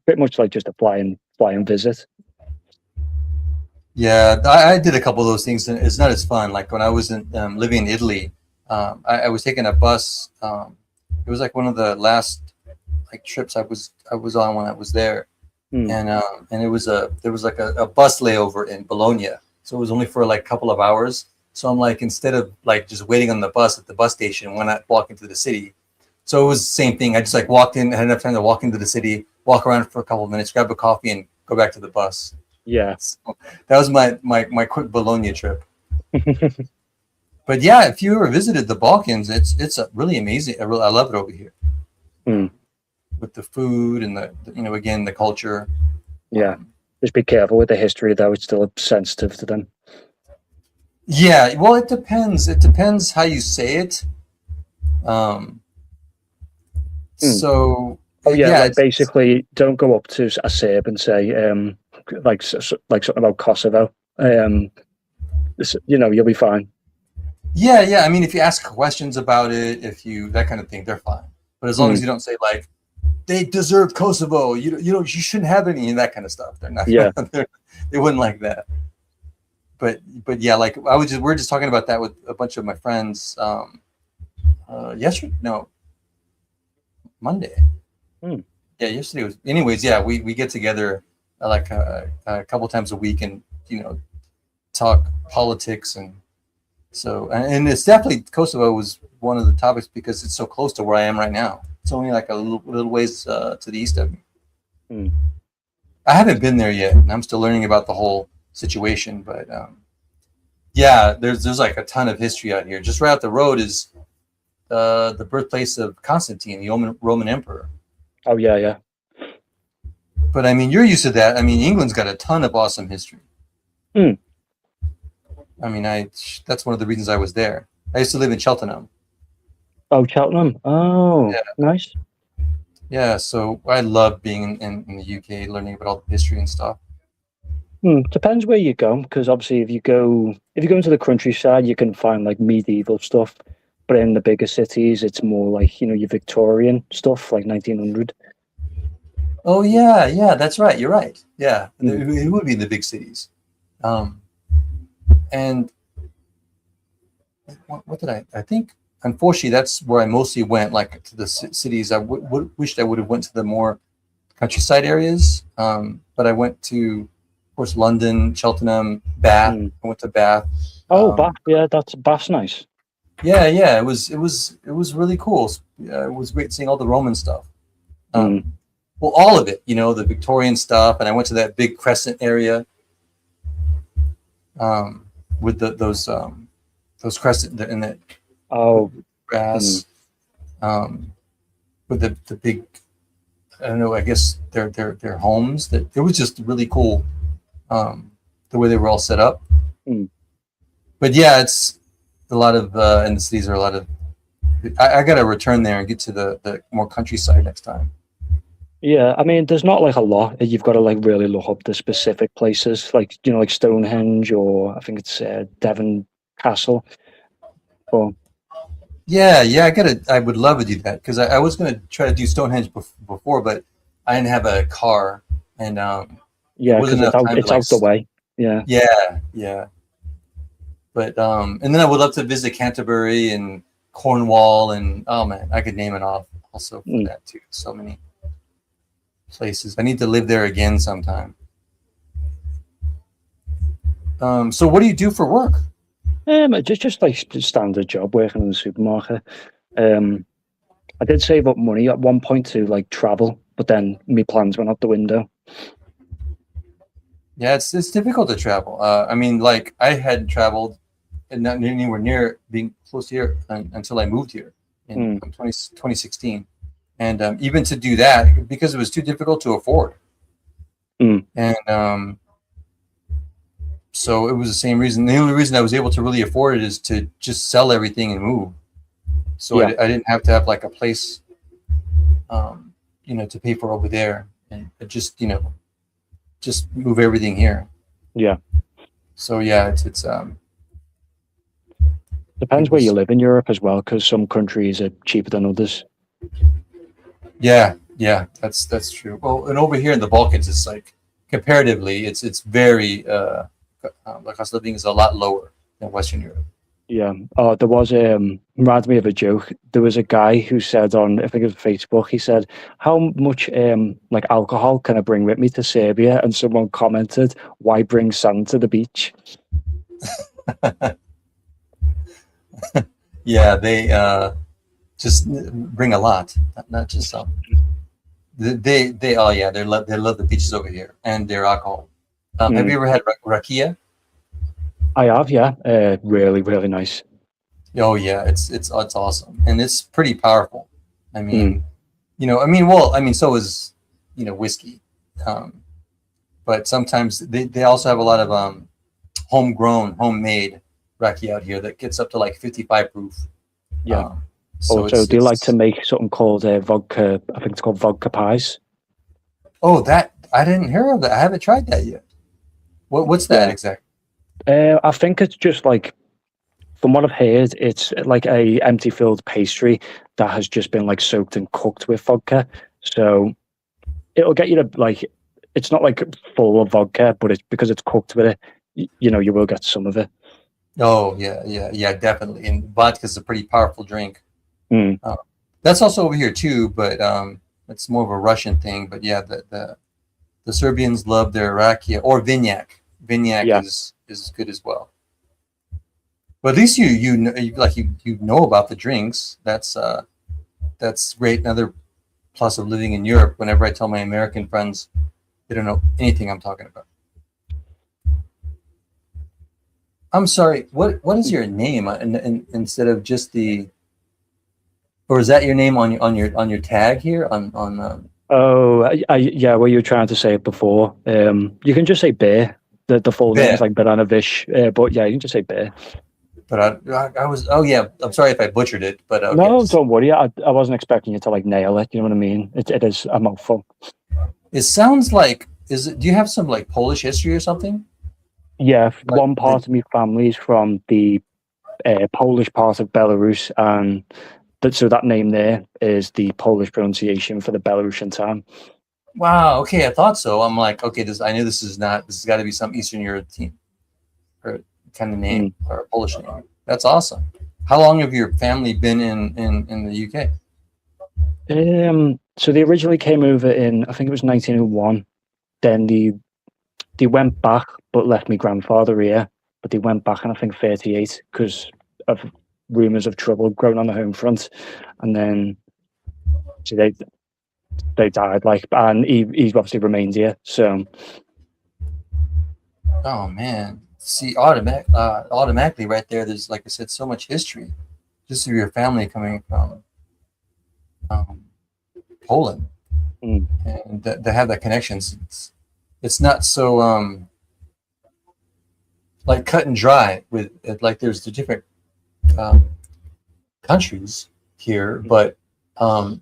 Speaker 3: pretty much like just a fly and visit.
Speaker 1: Yeah, I did a couple of those things, and it's not as fun. Like when I was living in Italy, I was taking a bus. It was like one of the last like trips I was on when I was there, and there was like a bus layover in Bologna, so it was only for like a couple of hours. So I'm like, instead of like just waiting on the bus at the bus station, why not walk into the city? So it was the same thing. I just like walked in, had enough time to walk into the city, walk around for a couple of minutes, grab a coffee, and go back to the bus.
Speaker 3: Yeah,
Speaker 1: so that was my quick Bologna trip. But yeah, if you ever visited the Balkans, it's really amazing. I love it over here with the food and the culture.
Speaker 3: Yeah, just be careful with the history though. It's still sensitive to them.
Speaker 1: Yeah, well, it depends. It depends how you say it. So.
Speaker 3: Oh yeah, like basically, don't go up to a Serb and say like something about Kosovo. You'll be fine.
Speaker 1: Yeah. I mean, if you ask questions about it, that kind of thing, they're fine. But as long as you don't say like they deserve Kosovo, you shouldn't have any of that kind of stuff. They're not.
Speaker 3: Yeah.
Speaker 1: They wouldn't like that. But yeah, like we're just talking about that with a bunch of my friends. Monday. Yeah, yesterday was. Anyways, yeah, we get together like a couple times a week and talk politics, and so and it's definitely Kosovo was one of the topics because it's so close to where I am right now. It's only like a little ways to the east of me. I haven't been there yet, and I'm still learning about the whole situation. But yeah, there's like a ton of history out here. Just right up the road is the birthplace of Constantine, the Roman emperor. Oh
Speaker 3: yeah.
Speaker 1: But I mean, you're used to that. I mean, England's got a ton of awesome history. I mean, that's one of the reasons I was there. I used to live in Cheltenham.
Speaker 3: Oh, Cheltenham. Oh, yeah. Nice.
Speaker 1: Yeah, so I love being in the UK, learning about all the history and stuff.
Speaker 3: Depends where you go, because obviously if you go into the countryside, you can find like medieval stuff. But in the bigger cities, it's more like, your Victorian stuff, like 1900.
Speaker 1: Oh, yeah, that's right. You're right. Yeah, it would be in the big cities. And what did I think, unfortunately, that's where I mostly went, like to the cities. I wished I would have went to the more countryside areas. But I went to, of course, London, Cheltenham, Bath. I went to Bath.
Speaker 3: Oh, Bath. Yeah, Bath's nice.
Speaker 1: Yeah, it was really cool. It was great seeing all the Roman stuff. Well, all of it, the Victorian stuff, and I went to that big crescent area with those crescent in the grass with the big, I don't know, I guess their homes. That it was just really cool the way they were all set up. But yeah, a lot of in the cities are a lot of. I got to return there and get to the more countryside next time.
Speaker 3: Yeah, I mean, there's not like a lot. You've got to like really look up the specific places, like like Stonehenge or I think it's Devon Castle. But
Speaker 1: Yeah, yeah, I would love to do that because I was gonna try to do Stonehenge before, but I didn't have a car, and it
Speaker 3: yeah,
Speaker 1: wasn't
Speaker 3: because
Speaker 1: enough time to
Speaker 3: it's
Speaker 1: like.
Speaker 3: out the way. Yeah.
Speaker 1: Yeah, yeah, but and then I would love to visit Canterbury and Cornwall, and oh man, I could name it off also for
Speaker 3: Mm.
Speaker 1: that too. So many places. I need to live there again sometime. So what do you do for work?
Speaker 3: Just like standard job working in the supermarket. Um, I did save up money at one point to like travel, but then my plans went out the window.
Speaker 1: Yeah, it's difficult to travel. I mean, like I hadn't traveled and not anywhere near being close here until I moved here in
Speaker 3: Mm.
Speaker 1: 2016. And even to do that, because it was too difficult to afford.
Speaker 3: Mm.
Speaker 1: And so it was the same reason. The only reason I was able to really afford it is to just sell everything and move. So
Speaker 3: Yeah,
Speaker 1: I didn't have to have like a place, to pay for over there, and just just move everything here.
Speaker 3: yeah.
Speaker 1: So yeah, it's it
Speaker 3: Depends where you
Speaker 1: was.
Speaker 3: live in Europe as well, because some countries are cheaper than others.
Speaker 1: Yeah, yeah, that's true. Well, and over here in the Balkans, it's like comparatively, it's very the cost of living is a lot lower than Western Europe.
Speaker 3: Yeah. Oh, there was reminds me of a joke. There was a guy who said on I think it was Facebook, he said, how much like alcohol can I bring with me to Serbia? And someone commented, why bring sand to the beach?
Speaker 1: Yeah, they just bring a lot, not just some. They oh yeah, they love the beaches over here and their alcohol. Have
Speaker 3: Mm.
Speaker 1: you ever had rakia?
Speaker 3: I have, yeah. Really, really nice.
Speaker 1: Oh yeah, it's awesome and it's pretty powerful. I
Speaker 3: Mm.
Speaker 1: mean, well, so is whiskey, um, but sometimes they also have a lot of homegrown, homemade raki out here that gets up to like 55 proof.
Speaker 3: Yeah.
Speaker 1: Um, so
Speaker 3: Also, do you like to
Speaker 1: it's
Speaker 3: make something called vodka? I think it's called vodka pies.
Speaker 1: oh that I didn't hear of that. I haven't tried that yet. What's that
Speaker 3: Yeah.
Speaker 1: exactly?
Speaker 3: I think it's just like, from what I've heard, it's like a empty filled pastry that has just been like soaked and cooked with vodka. So it'll get you to like, it's not like full of vodka, but it's because it's cooked with it. You will get some of it.
Speaker 1: Oh yeah, yeah, yeah, definitely. And vodka is a pretty powerful drink.
Speaker 3: Mm.
Speaker 1: Uh, that's also over here too, but it's more of a Russian thing. But yeah, the Serbians love their rakia or vinyak. Vinyak
Speaker 3: Yeah.
Speaker 1: is good as well. But at least you know about the drinks. That's great. Another plus of living in Europe. Whenever I tell my American friends, they don't know anything I'm talking about. I'm sorry. What is your name? Instead of just the, or is that your name on your tag here on
Speaker 3: Oh, yeah. Well, you were trying to say it before. You can just say bear. The full name is
Speaker 1: Bear?
Speaker 3: like Baranovic, but yeah, you can just say bear.
Speaker 1: But I was, oh yeah. I'm sorry if I butchered it, but okay.
Speaker 3: No, don't worry. I wasn't expecting you to like nail it. You know what I mean? It is a mouthful.
Speaker 1: It sounds like, is it? Do you have some like Polish history or something?
Speaker 3: Yeah,
Speaker 1: Like
Speaker 3: one part of my family is from the Polish part of Belarus, and so that name there is the Polish pronunciation for the Belarusian town.
Speaker 1: wow. Okay, I thought so. I'm like, okay, I knew this is not. This has got to be some Eastern European or kind of
Speaker 3: Mm.
Speaker 1: name or a Polish name. That's awesome. How long have your family been in the UK?
Speaker 3: So they originally came over in I think it was 1901. Then they went back, but left my grandfather here. But they went back in I think 38 because of rumours of trouble growing on the home front, and then so they died like, and he's obviously remained here. So
Speaker 1: Oh man. See, automatically right there. There's like I said, so much history. Just of your family coming from um, Poland,
Speaker 3: mm,
Speaker 1: and they have that connections. It's not so like cut and dry with it, like there's the different um, countries here, but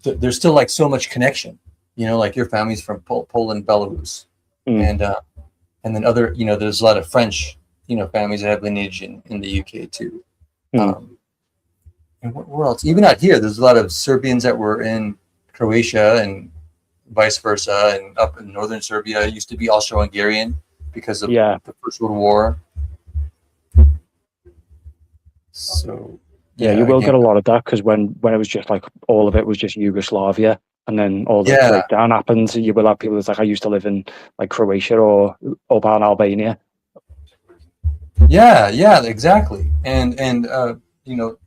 Speaker 1: there's still like so much connection. You know, like your family's from Poland, Belarus, and then other, you know, there's a lot of French, you know, families that have lineage in the UK too. And where else? Even out here, there's a lot of Serbians that were in Croatia and vice versa, and up in northern Serbia, it used to be Austro-Hungarian because of the First World War. So
Speaker 3: you will get a lot of that, because when it was just like all of it was just Yugoslavia, and then all the breakdown happens, you will have people that's like, I used to live in like Croatia or Oban, Albania.
Speaker 1: Yeah, exactly. And you know,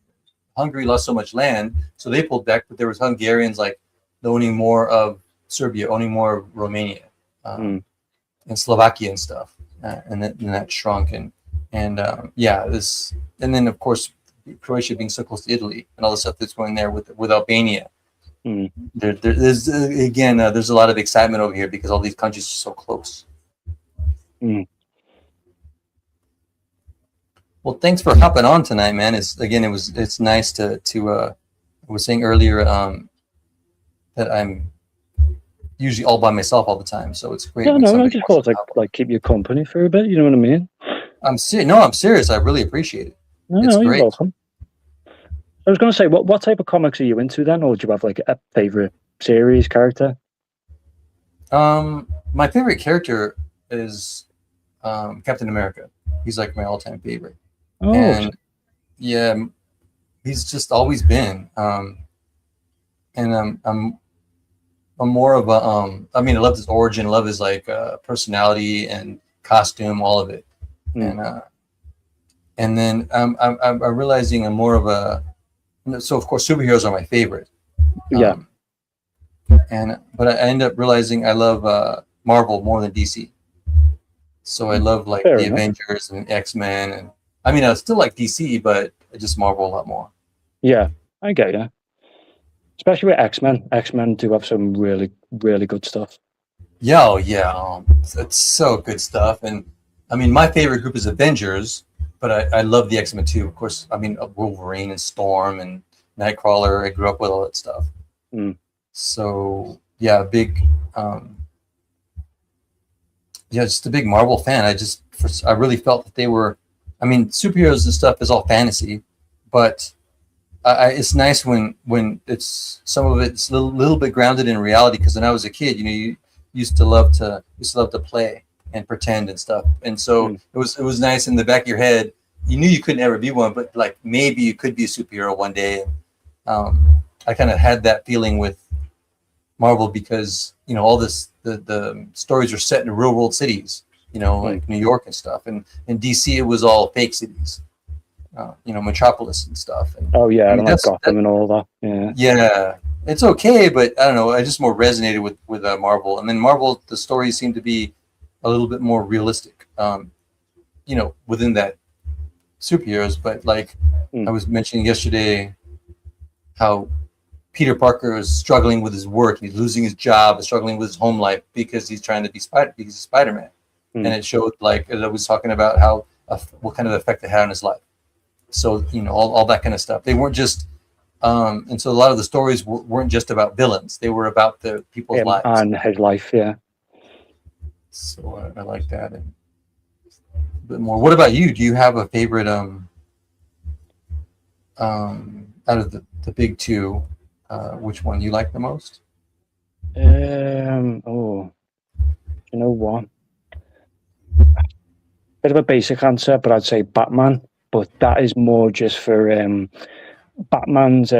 Speaker 1: Hungary lost so much land, so they pulled back, but there was Hungarians like owning more of Serbia, owning more of Romania, and Slovakia and stuff, and that shrunk, and this, and then of course Croatia being so close to Italy and all the stuff that's going there with Albania. There's again, there's a lot of excitement over here because all these countries are so close. Well, thanks for hopping on tonight, man. It's nice to I was saying earlier that I'm usually all by myself all the time, so it's great.
Speaker 3: No, I just call it like keep you company for a bit. You know what I mean?
Speaker 1: I'm serious. I really appreciate it. It's great.
Speaker 3: You're welcome. I was going to say, what type of comics are you into then, or do you have like a favorite series character?
Speaker 1: My favorite character is Captain America. He's like my all-time favorite. And yeah, he's just always been. And I'm more of a I mean, I love his origin, I love his like personality and costume, all of it. And then I'm realizing I'm more of a, so of course superheroes are my favorite. But I end up realizing I love Marvel more than DC. So I love like the Avengers and X-Men, and I mean I still like DC, but I just Marvel a lot more.
Speaker 3: Yeah, I get you. Especially with X-Men. X-Men do have some really, really good stuff.
Speaker 1: It's so good stuff. And I mean, my favorite group is Avengers, but I love the X-Men too. Of course, I mean, Wolverine and Storm and Nightcrawler. I grew up with all that stuff. So yeah, just a big Marvel fan. I really felt that they were, I mean, superheroes and stuff is all fantasy, but it's nice when it's some of it's a little bit grounded in reality. Because when I was a kid, you know, you used to love to play and pretend and stuff, and so it was nice in the back of your head. You knew you couldn't ever be one, but like maybe you could be a superhero one day. I kind of had that feeling with Marvel because, you know, all the stories are set in real world cities, you know, like New York and stuff, and in DC it was all fake cities. You know, Metropolis and stuff. And,
Speaker 3: I mean, like Gotham and all that.
Speaker 1: Yeah, it's okay, but I don't know. I just more resonated with Marvel, and then Marvel, the stories seem to be a little bit more realistic. You know, within that superheroes, but like I was mentioning yesterday, how Peter Parker is struggling with his work, he's losing his job, struggling with his home life because he's trying to be Spider-Man, and it showed, like I was talking about, how what kind of effect it had on his life. So, you know, all that kind of stuff. They weren't just, and so a lot of the stories weren't just about villains. They were about the people's lives.
Speaker 3: And his life, yeah.
Speaker 1: So I like that. And a bit more. What about you? Do you have a favorite, out of the big two, which one you like the most?
Speaker 3: You know what? Bit of a basic answer, but I'd say Batman. But that is more just for Batman's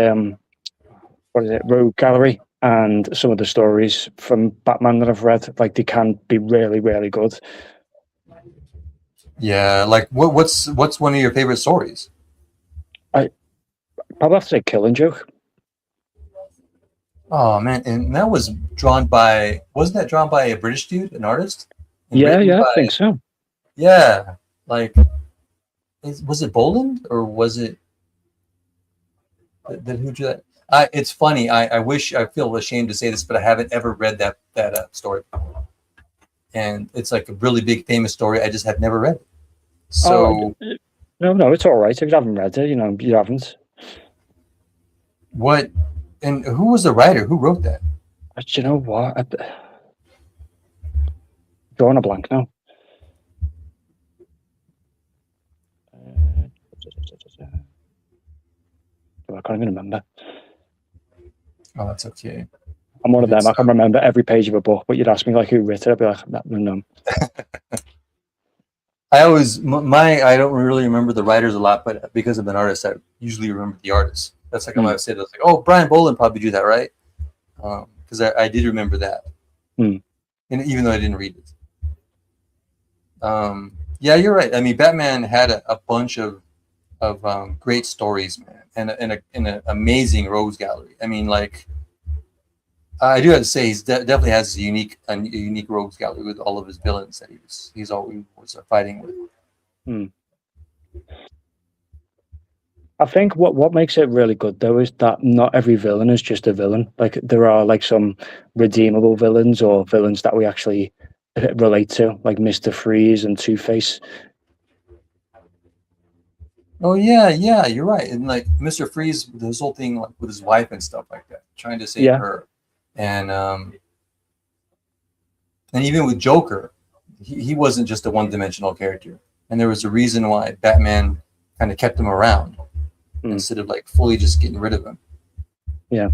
Speaker 3: Rogue Gallery, and some of the stories from Batman that I've read, like they can be really, really good.
Speaker 1: Yeah, like what's one of your favorite stories?
Speaker 3: I probably have to say Killing Joke.
Speaker 1: Oh man, and that was wasn't that drawn by a British dude, an artist?
Speaker 3: I think so.
Speaker 1: Yeah, like. Was it Boland or was it who drew that? It's funny. I feel ashamed to say this, but I haven't ever read that story before. And it's like a really big famous story. I just have never read it. So
Speaker 3: No, it's all right. If you haven't read it, you haven't.
Speaker 1: What and who was the writer? Who wrote that?
Speaker 3: But you know what? I'm drawing a blank now. I can't even remember.
Speaker 1: Oh, that's okay.
Speaker 3: I'm one of them.
Speaker 1: It's,
Speaker 3: I can remember every page of a book, but you'd ask me like who wrote it, I'd be like, no.
Speaker 1: I always I don't really remember the writers a lot, but because I'm an artist, I usually remember the artists. That's like how I said. I was like, oh, Brian Boland probably do that, right? Because I did remember that, and even though I didn't read it. Yeah, you're right. I mean, Batman had a bunch of great stories, man, and an amazing rogues gallery. I mean, like I do have to say, he's definitely has a unique rogues gallery with all of his villains that he's always fighting with.
Speaker 3: I think what makes it really good though is that not every villain is just a villain. Like there are like some redeemable villains or villains that we actually relate to, like Mr. Freeze and Two-Face.
Speaker 1: Oh yeah, you're right. And like Mr. Freeze, this whole thing like with his wife and stuff like that, trying to save her, and even with Joker, he wasn't just a one-dimensional character, and there was a reason why Batman kind of kept him around instead of like fully just getting rid of him.
Speaker 3: Yeah.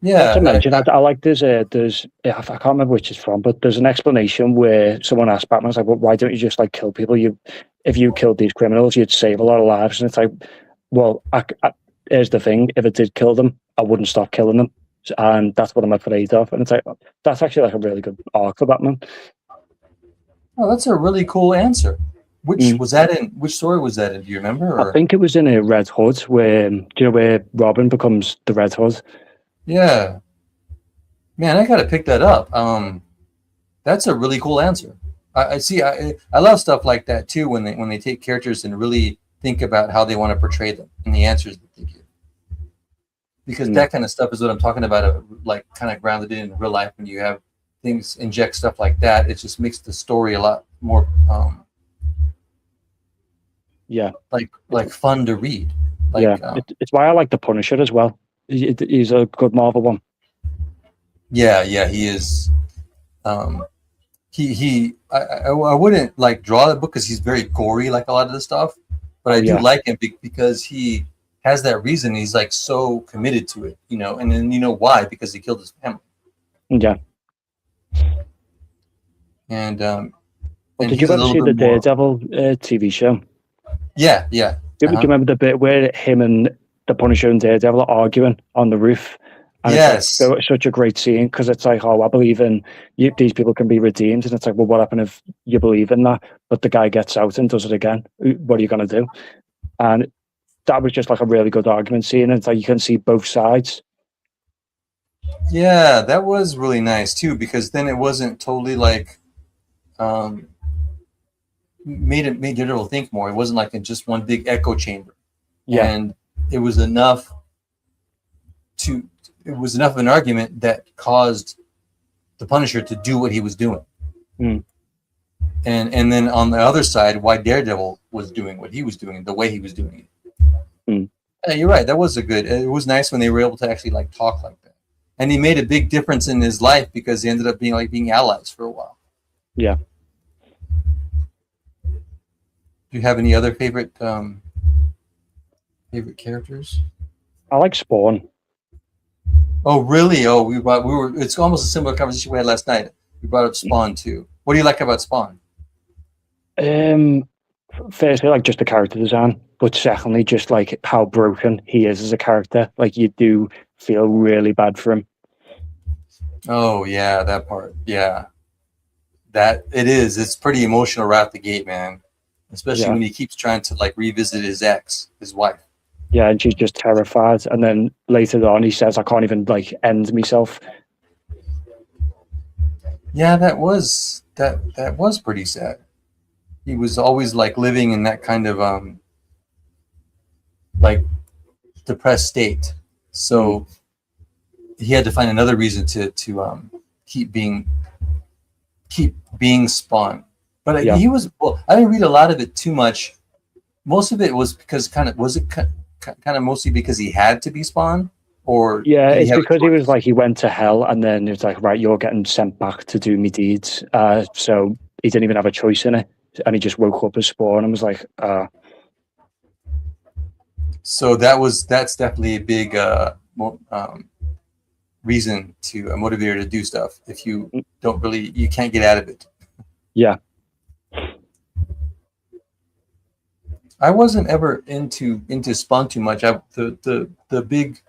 Speaker 1: Yeah.
Speaker 3: I like there's I can't remember which it's from, but there's an explanation where someone asked Batman, like, well, why don't you just like kill people? If you killed these criminals, you'd save a lot of lives. And it's like, well, here's the thing: if it did kill them, I wouldn't stop killing them, and that's what I'm afraid of. And it's like that's actually like a really good arc for Batman.
Speaker 1: Oh, that's a really cool answer. Which was that in? Which story was that in? Do you remember? Or?
Speaker 3: I think it was in a Red Hood, where where Robin becomes the Red Hood.
Speaker 1: Yeah, man, I gotta pick that up. That's a really cool answer. I see. I love stuff like that too. When they take characters and really think about how they want to portray them and the answers that they give. Because that kind of stuff is what I'm talking about. Like kind of grounded in real life. When you have things inject stuff like that, it just makes the story a lot more. Like fun to read.
Speaker 3: It's why I like the Punisher as well. He's a good Marvel one.
Speaker 1: Yeah, he is. I wouldn't like draw the book because he's very gory, like a lot of the stuff. But I do like him because he has that reason. He's like so committed to it, and then why? Because he killed his family.
Speaker 3: Yeah.
Speaker 1: And
Speaker 3: did you ever see the Daredevil TV show?
Speaker 1: Yeah.
Speaker 3: Do you remember the bit where him and the Punisher and Daredevil are arguing on the roof? And
Speaker 1: yes.
Speaker 3: It's such a great scene because it's like, oh, I believe in you, these people can be redeemed. And it's like, well, what happened if you believe in that, but the guy gets out and does it again? What are you going to do? And that was just like a really good argument scene. And it's like you can see both sides.
Speaker 1: Yeah, that was really nice too, because then it wasn't totally like made Daredevil think more. It wasn't like in just one big echo chamber.
Speaker 3: Yeah.
Speaker 1: And it was enough of an argument that caused the Punisher to do what he was doing. And then on the other side, why Daredevil was doing what he was doing, the way he was doing it. Yeah, you're right. That was it was nice when they were able to actually like talk like that. And he made a big difference in his life because he ended up being allies for a while.
Speaker 3: Yeah.
Speaker 1: Do you have any other favorite characters?
Speaker 3: I like Spawn.
Speaker 1: Oh, really? Oh, it's almost a similar conversation we had last night. We brought up Spawn too. What do you like about Spawn?
Speaker 3: Firstly, like just the character design, but secondly, just like how broken he is as a character. Like you do feel really bad for him.
Speaker 1: Oh yeah, that part. Yeah, that it is. It's pretty emotional right out the gate, man. Especially when he keeps trying to like revisit his wife.
Speaker 3: Yeah, and she's just terrified. And then later on, he says, "I can't even like end myself."
Speaker 1: Yeah, that was pretty sad. He was always like living in that kind of like depressed state. So he had to find another reason to keep being Spawn. But he was I didn't read a lot of it too much most of it was because kind of mostly because he had to be Spawn, or
Speaker 3: Yeah,
Speaker 1: did he
Speaker 3: it's
Speaker 1: have a
Speaker 3: because he was
Speaker 1: choice?
Speaker 3: like he went to hell, and then it was like, right, you're getting sent back to do me deeds. So he didn't even have a choice in it, and he just woke up as Spawn and was like,
Speaker 1: So that's definitely a big reason to a motivator to do stuff. If you don't really, you can't get out of it.
Speaker 3: yeah,
Speaker 1: I wasn't ever into Spawn too much. The big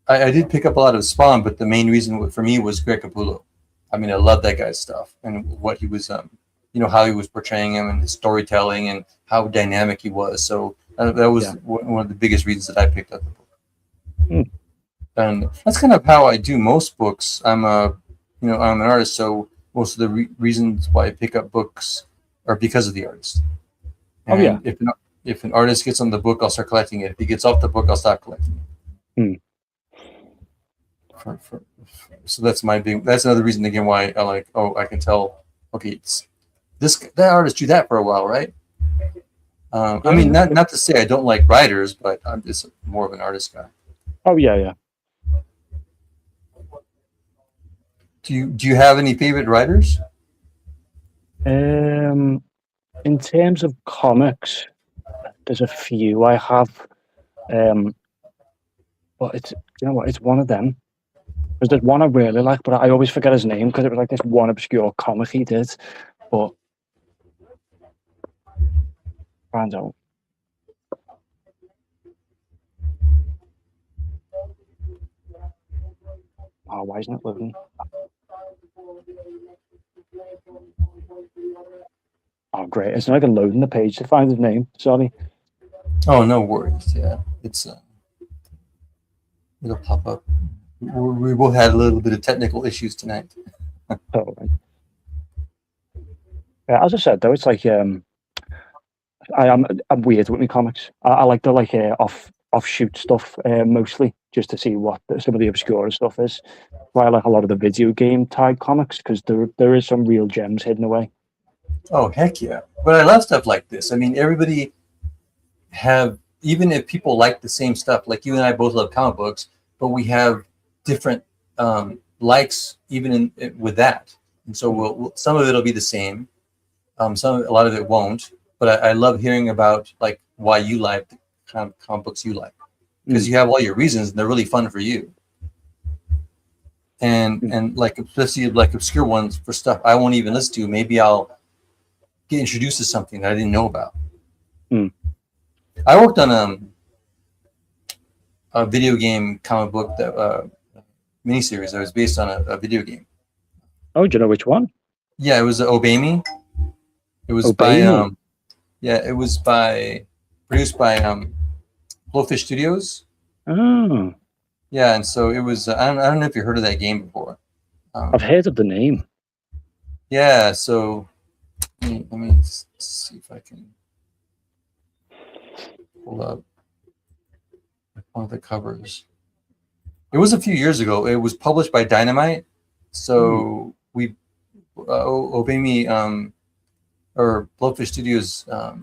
Speaker 1: I did pick up a lot of Spawn, but the main reason for me was Greg Capullo. I mean, I love that guy's stuff and what he was, how he was portraying him and his storytelling and how dynamic he was. So that was
Speaker 3: yeah.
Speaker 1: one of the biggest reasons that I picked up the book.
Speaker 3: Hmm.
Speaker 1: And that's kind of how I do most books. I'm I'm an artist, so most of the reasons why I pick up books are because of the artist.
Speaker 3: Oh yeah.
Speaker 1: And if an artist gets on the book, I'll start collecting it. If he gets off the book, I'll stop collecting it.
Speaker 3: Hmm.
Speaker 1: So that's another reason again why I like, oh, I can tell, okay, it's that artist drew that for a while, right? I mean,
Speaker 3: Yeah.
Speaker 1: not to say I don't like writers, but I'm just more of an artist guy.
Speaker 3: Oh yeah, yeah.
Speaker 1: Do you have any favorite writers?
Speaker 3: In terms of comics, there's a few I have. But it's, you know what, it's one of them. Because there's one I really like, but I always forget his name because it was like this one obscure comic he did. But find out. Oh, why isn't it loading? Oh, great! It's not even loading the page to find his name. Sorry.
Speaker 1: Oh, no worries. Yeah, it's it'll pop up. We both had a little bit of technical issues tonight.
Speaker 3: Oh, right. Yeah, as I said though, it's like I'm weird with my comics. I like the like offshoot stuff mostly, just to see what some of the obscure stuff is. But I like a lot of the video game type comics because there is some real gems hidden away.
Speaker 1: Oh, heck yeah! But I love stuff like this. I mean, everybody have, even if people like the same stuff, like you and I both love comic books, but we have different likes even with that. And so some of it'll be the same. A lot of it won't. But I love hearing about like why you like the kind of comic books you like, because you have all your reasons and they're really fun for you. And like, especially like obscure ones for stuff I won't even listen to. Maybe I'll get introduced to something that I didn't know about. I worked on a video game comic book that miniseries that was based on a video game.
Speaker 3: Oh, do you know which one?
Speaker 1: Yeah, it was Obey Me. It was
Speaker 3: Obey Me.
Speaker 1: it was produced by Blowfish Studios.
Speaker 3: Oh,
Speaker 1: Yeah, and so it was. I don't know if you heard of that game before.
Speaker 3: I've heard of the name.
Speaker 1: Yeah, so let me see if I can pull up one of the covers. It was a few years ago. It was published by Dynamite. So we Obey Me or Blowfish Studios, what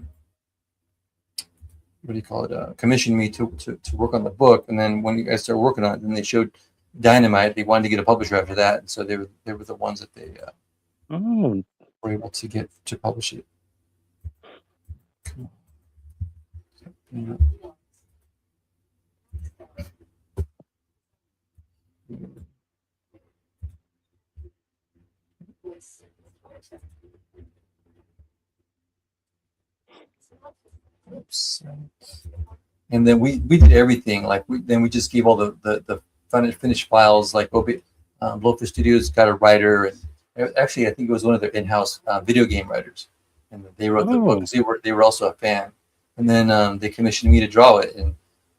Speaker 1: do you call it? Commissioned me to work on the book, and then when you guys started working on it, then they showed Dynamite. They wanted to get a publisher after that, and so they were the ones that they were able to get to publish it. Oops. And then we did everything. Like we just gave all the finished files. Like Blowfish Studios got a writer, and actually I think it was one of their in-house video game writers, and they wrote the book because they were also a fan. And then they commissioned me to draw it and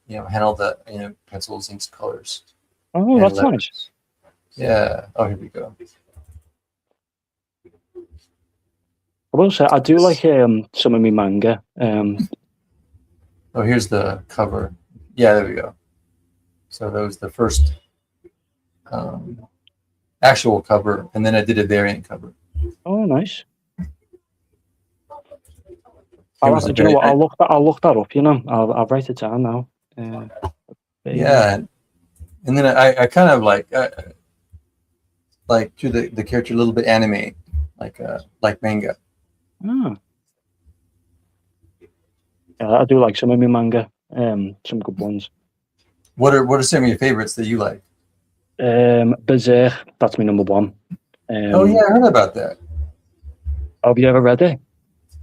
Speaker 1: handle the pencils, inks, colors.
Speaker 3: Oh, that's
Speaker 1: letters.
Speaker 3: nice.
Speaker 1: Yeah. Oh, here we go.
Speaker 3: I will say I do like some of my manga.
Speaker 1: Oh, here's the cover. Yeah, there we go. So that was the first actual cover, and then I did a variant cover.
Speaker 3: Oh, nice. I'll
Speaker 1: was
Speaker 3: have
Speaker 1: a
Speaker 3: to, do you know
Speaker 1: very
Speaker 3: what? I'll look that up. You know, I'll write it down now.
Speaker 1: yeah. And then I kind of like to the character a little bit anime, like manga.
Speaker 3: Ah, yeah, I do like some of my manga. Some good ones.
Speaker 1: What are some of your favorites that you like?
Speaker 3: Berserk, that's my number one.
Speaker 1: Oh yeah, I heard about that.
Speaker 3: Have you ever read it?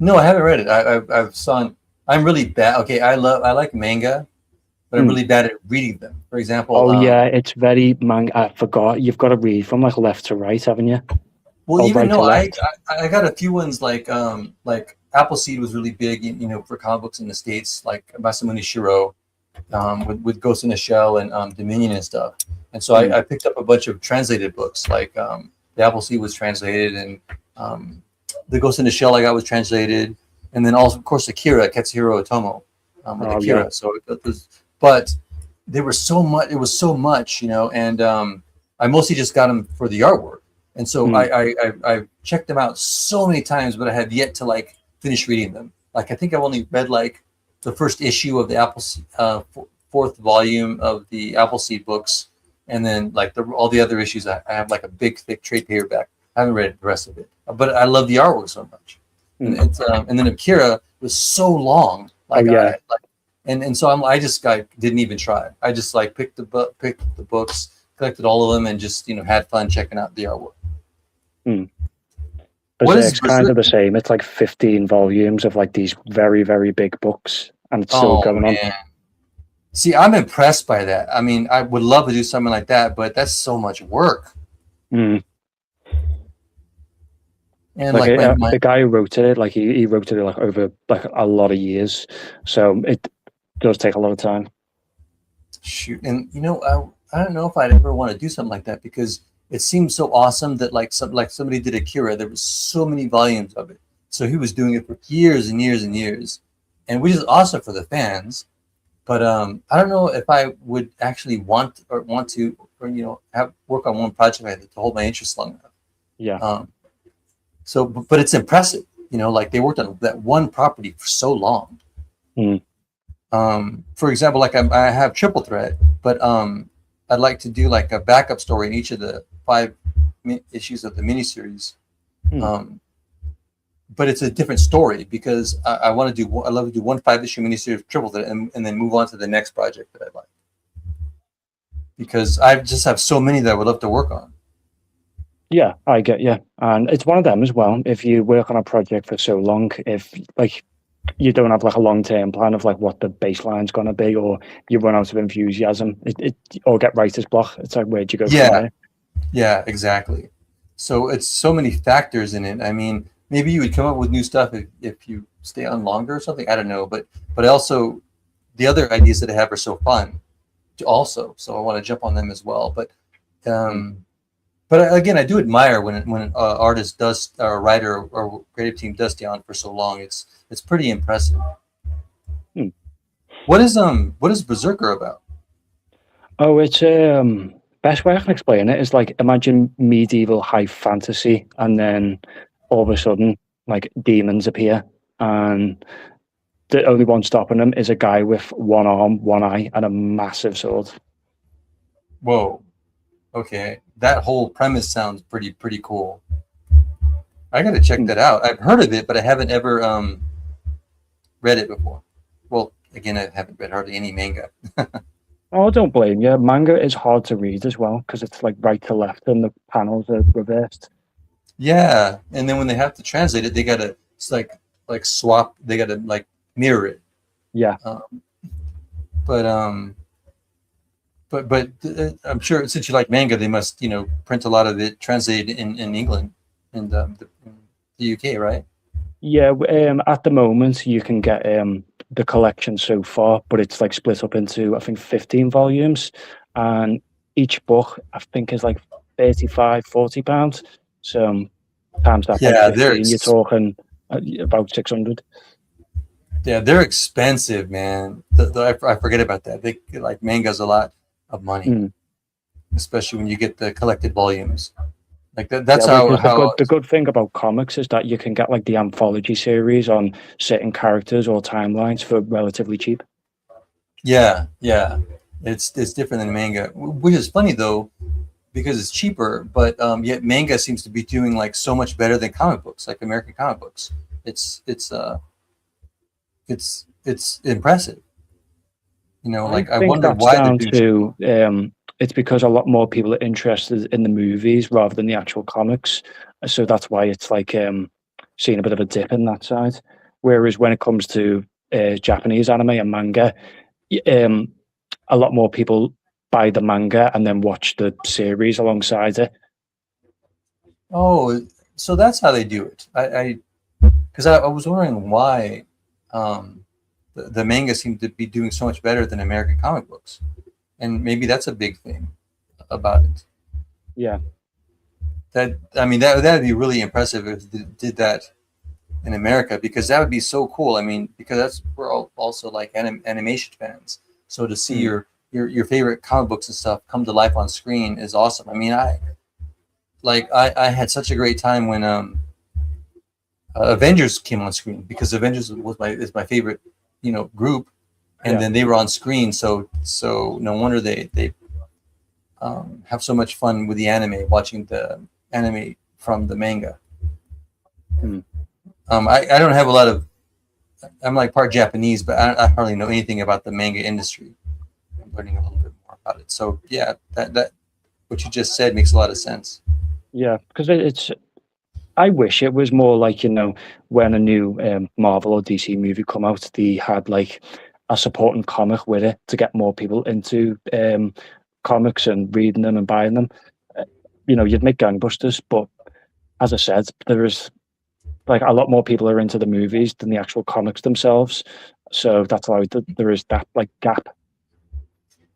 Speaker 1: No, I haven't read it. I've saw. I'm really bad. Okay, I like manga, but I'm
Speaker 3: Hmm.
Speaker 1: really bad at reading them. For example,
Speaker 3: Oh yeah, it's very manga. I forgot. You've got to read from like left to right, haven't you?
Speaker 1: well,
Speaker 3: Or
Speaker 1: even
Speaker 3: right to
Speaker 1: though
Speaker 3: left.
Speaker 1: I got a few ones like Appleseed was really big, for comic books in the States, like Masamune Shiro, with Ghost in the Shell and Dominion and stuff. And so I picked up a bunch of translated books, like the Appleseed was translated, and the Ghost in the Shell I got was translated, and then also of course Akira, Katsuhiro Otomo, with
Speaker 3: Oh
Speaker 1: Akira.
Speaker 3: yeah.
Speaker 1: So it was, but there was so much. It was so much, and I mostly just got them for the artwork. And so
Speaker 3: Hmm.
Speaker 1: I checked them out so many times, but I have yet to like finish reading them. Like I think I've only read like the first issue of the Appleseed, fourth volume of the Appleseed books, and then like all the other issues. I have like a big thick trade paperback. I haven't read the rest of it, but I love the artwork so much. And
Speaker 3: Hmm.
Speaker 1: it's and then Akira was so long,
Speaker 3: Oh yeah.
Speaker 1: and so I just didn't even try. I just like picked the books, collected all of them, and just had fun checking out the artwork.
Speaker 3: Hmm.
Speaker 1: What is
Speaker 3: Berserk's kind
Speaker 1: Berserk?
Speaker 3: of the same. It's like 15 volumes of like these very, very big books, and it's still
Speaker 1: Oh
Speaker 3: going on.
Speaker 1: man, see, I'm impressed by that. I mean, I would love to do something like that, but that's so much work.
Speaker 3: Mm.
Speaker 1: And
Speaker 3: Like
Speaker 1: like my
Speaker 3: the guy who wrote it, like he wrote it like over like a lot of years, so it does take a lot of time.
Speaker 1: shoot, and I don't know if I'd ever want to do something like that because it seems so awesome that like somebody did Akira. There was so many volumes of it, so he was doing it for years and years and years, and which is awesome for the fans. But I don't know if I would actually want to or have work on one project like that to hold my interest long enough.
Speaker 3: Yeah.
Speaker 1: So, but it's impressive, like they worked on that one property for so long.
Speaker 3: Mm.
Speaker 1: For example, like I have Triple Threat, but I'd like to do like a backup story in each of the 5 issues of the miniseries. But it's a different story because I love to do one 5-issue miniseries of Triple Threat and then move on to the next project that I like. Because I just have so many that I would love to work on.
Speaker 3: Yeah, I get you. And it's one of them as well. If you work on a project for so long, if like you don't have like a long-term plan of like what the baseline's going to be, or you run out of enthusiasm, or get writer's block, it's like, where'd you go from there?
Speaker 1: Yeah, exactly. So it's so many factors in it. I mean, maybe you would come up with new stuff if you stay on longer or something. I don't know, but also the other ideas that I have are so fun also. So I want to jump on them as well. But again, I do admire when an artist does, or a writer or creative team does stay on for so long. It's pretty impressive.
Speaker 3: Hmm.
Speaker 1: What is Berserker about?
Speaker 3: Oh, it's best way I can explain it is like imagine medieval high fantasy, and then all of a sudden like demons appear, and the only one stopping them is a guy with one arm, one eye, and a massive sword.
Speaker 1: Whoa. Okay, that whole premise sounds pretty cool. I got to check that out. I've heard of it, but I haven't ever read it before. Well, again, I haven't read hardly any manga.
Speaker 3: Oh, don't blame you. Manga is hard to read as well because it's like right to left and the panels are reversed.
Speaker 1: Yeah, and then when they have to translate it, they gotta like swap. They gotta like mirror it.
Speaker 3: Yeah.
Speaker 1: But I'm sure since you like manga, they must print a lot of it translated in England and the UK, right?
Speaker 3: Yeah. At the moment, you can get the collection so far, but it's like split up into I think 15 volumes, and each book I think is like 35, £40. So times that by
Speaker 1: Yeah,
Speaker 3: 15, you're talking about 600.
Speaker 1: Yeah, they're expensive, man. I forget about that. They like manga's a lot of money, especially when you get the collected volumes. Like that's
Speaker 3: Yeah, because
Speaker 1: how
Speaker 3: the good thing about comics is that you can get like the anthology series on certain characters or timelines for relatively cheap.
Speaker 1: yeah. It's different than manga, which is funny though because it's cheaper, but yet manga seems to be doing like so much better than comic books, like American comic books. It's impressive.
Speaker 3: I
Speaker 1: Like I
Speaker 3: think
Speaker 1: wonder
Speaker 3: that's
Speaker 1: why they're
Speaker 3: down
Speaker 1: doing.
Speaker 3: to it's because a lot more people are interested in the movies rather than the actual comics. So that's why it's like seeing a bit of a dip in that side. Whereas when it comes to Japanese anime and manga, um, a lot more people buy the manga and then watch the series alongside it.
Speaker 1: Oh, so that's how they do it. I because I was wondering why um, the manga seemed to be doing so much better than American comic books, and maybe that's a big thing about it.
Speaker 3: Yeah,
Speaker 1: That I mean, that'd be really impressive if they did that in America because that would be so cool. I mean, because that's we're all also like animation fans, so to see
Speaker 3: mm,
Speaker 1: your favorite comic books and stuff come to life on screen is awesome. I mean, I had such a great time when Avengers came on screen because Avengers was my favorite group, and
Speaker 3: yeah.
Speaker 1: then they were on screen. So no wonder they have so much fun with the anime, watching the anime from the manga.
Speaker 3: Mm.
Speaker 1: I don't have a lot of. I'm like part Japanese, but I hardly know anything about the manga industry. I'm learning a little bit more about it. So yeah, that what you just said makes a lot of sense.
Speaker 3: Yeah, because it's. I wish it was more like when a new Marvel or DC movie come out, they had like a supporting comic with it to get more people into comics and reading them and buying them. Uh, you'd make gangbusters, but as I said, there is like a lot more people are into the movies than the actual comics themselves. So that's why there is that like gap.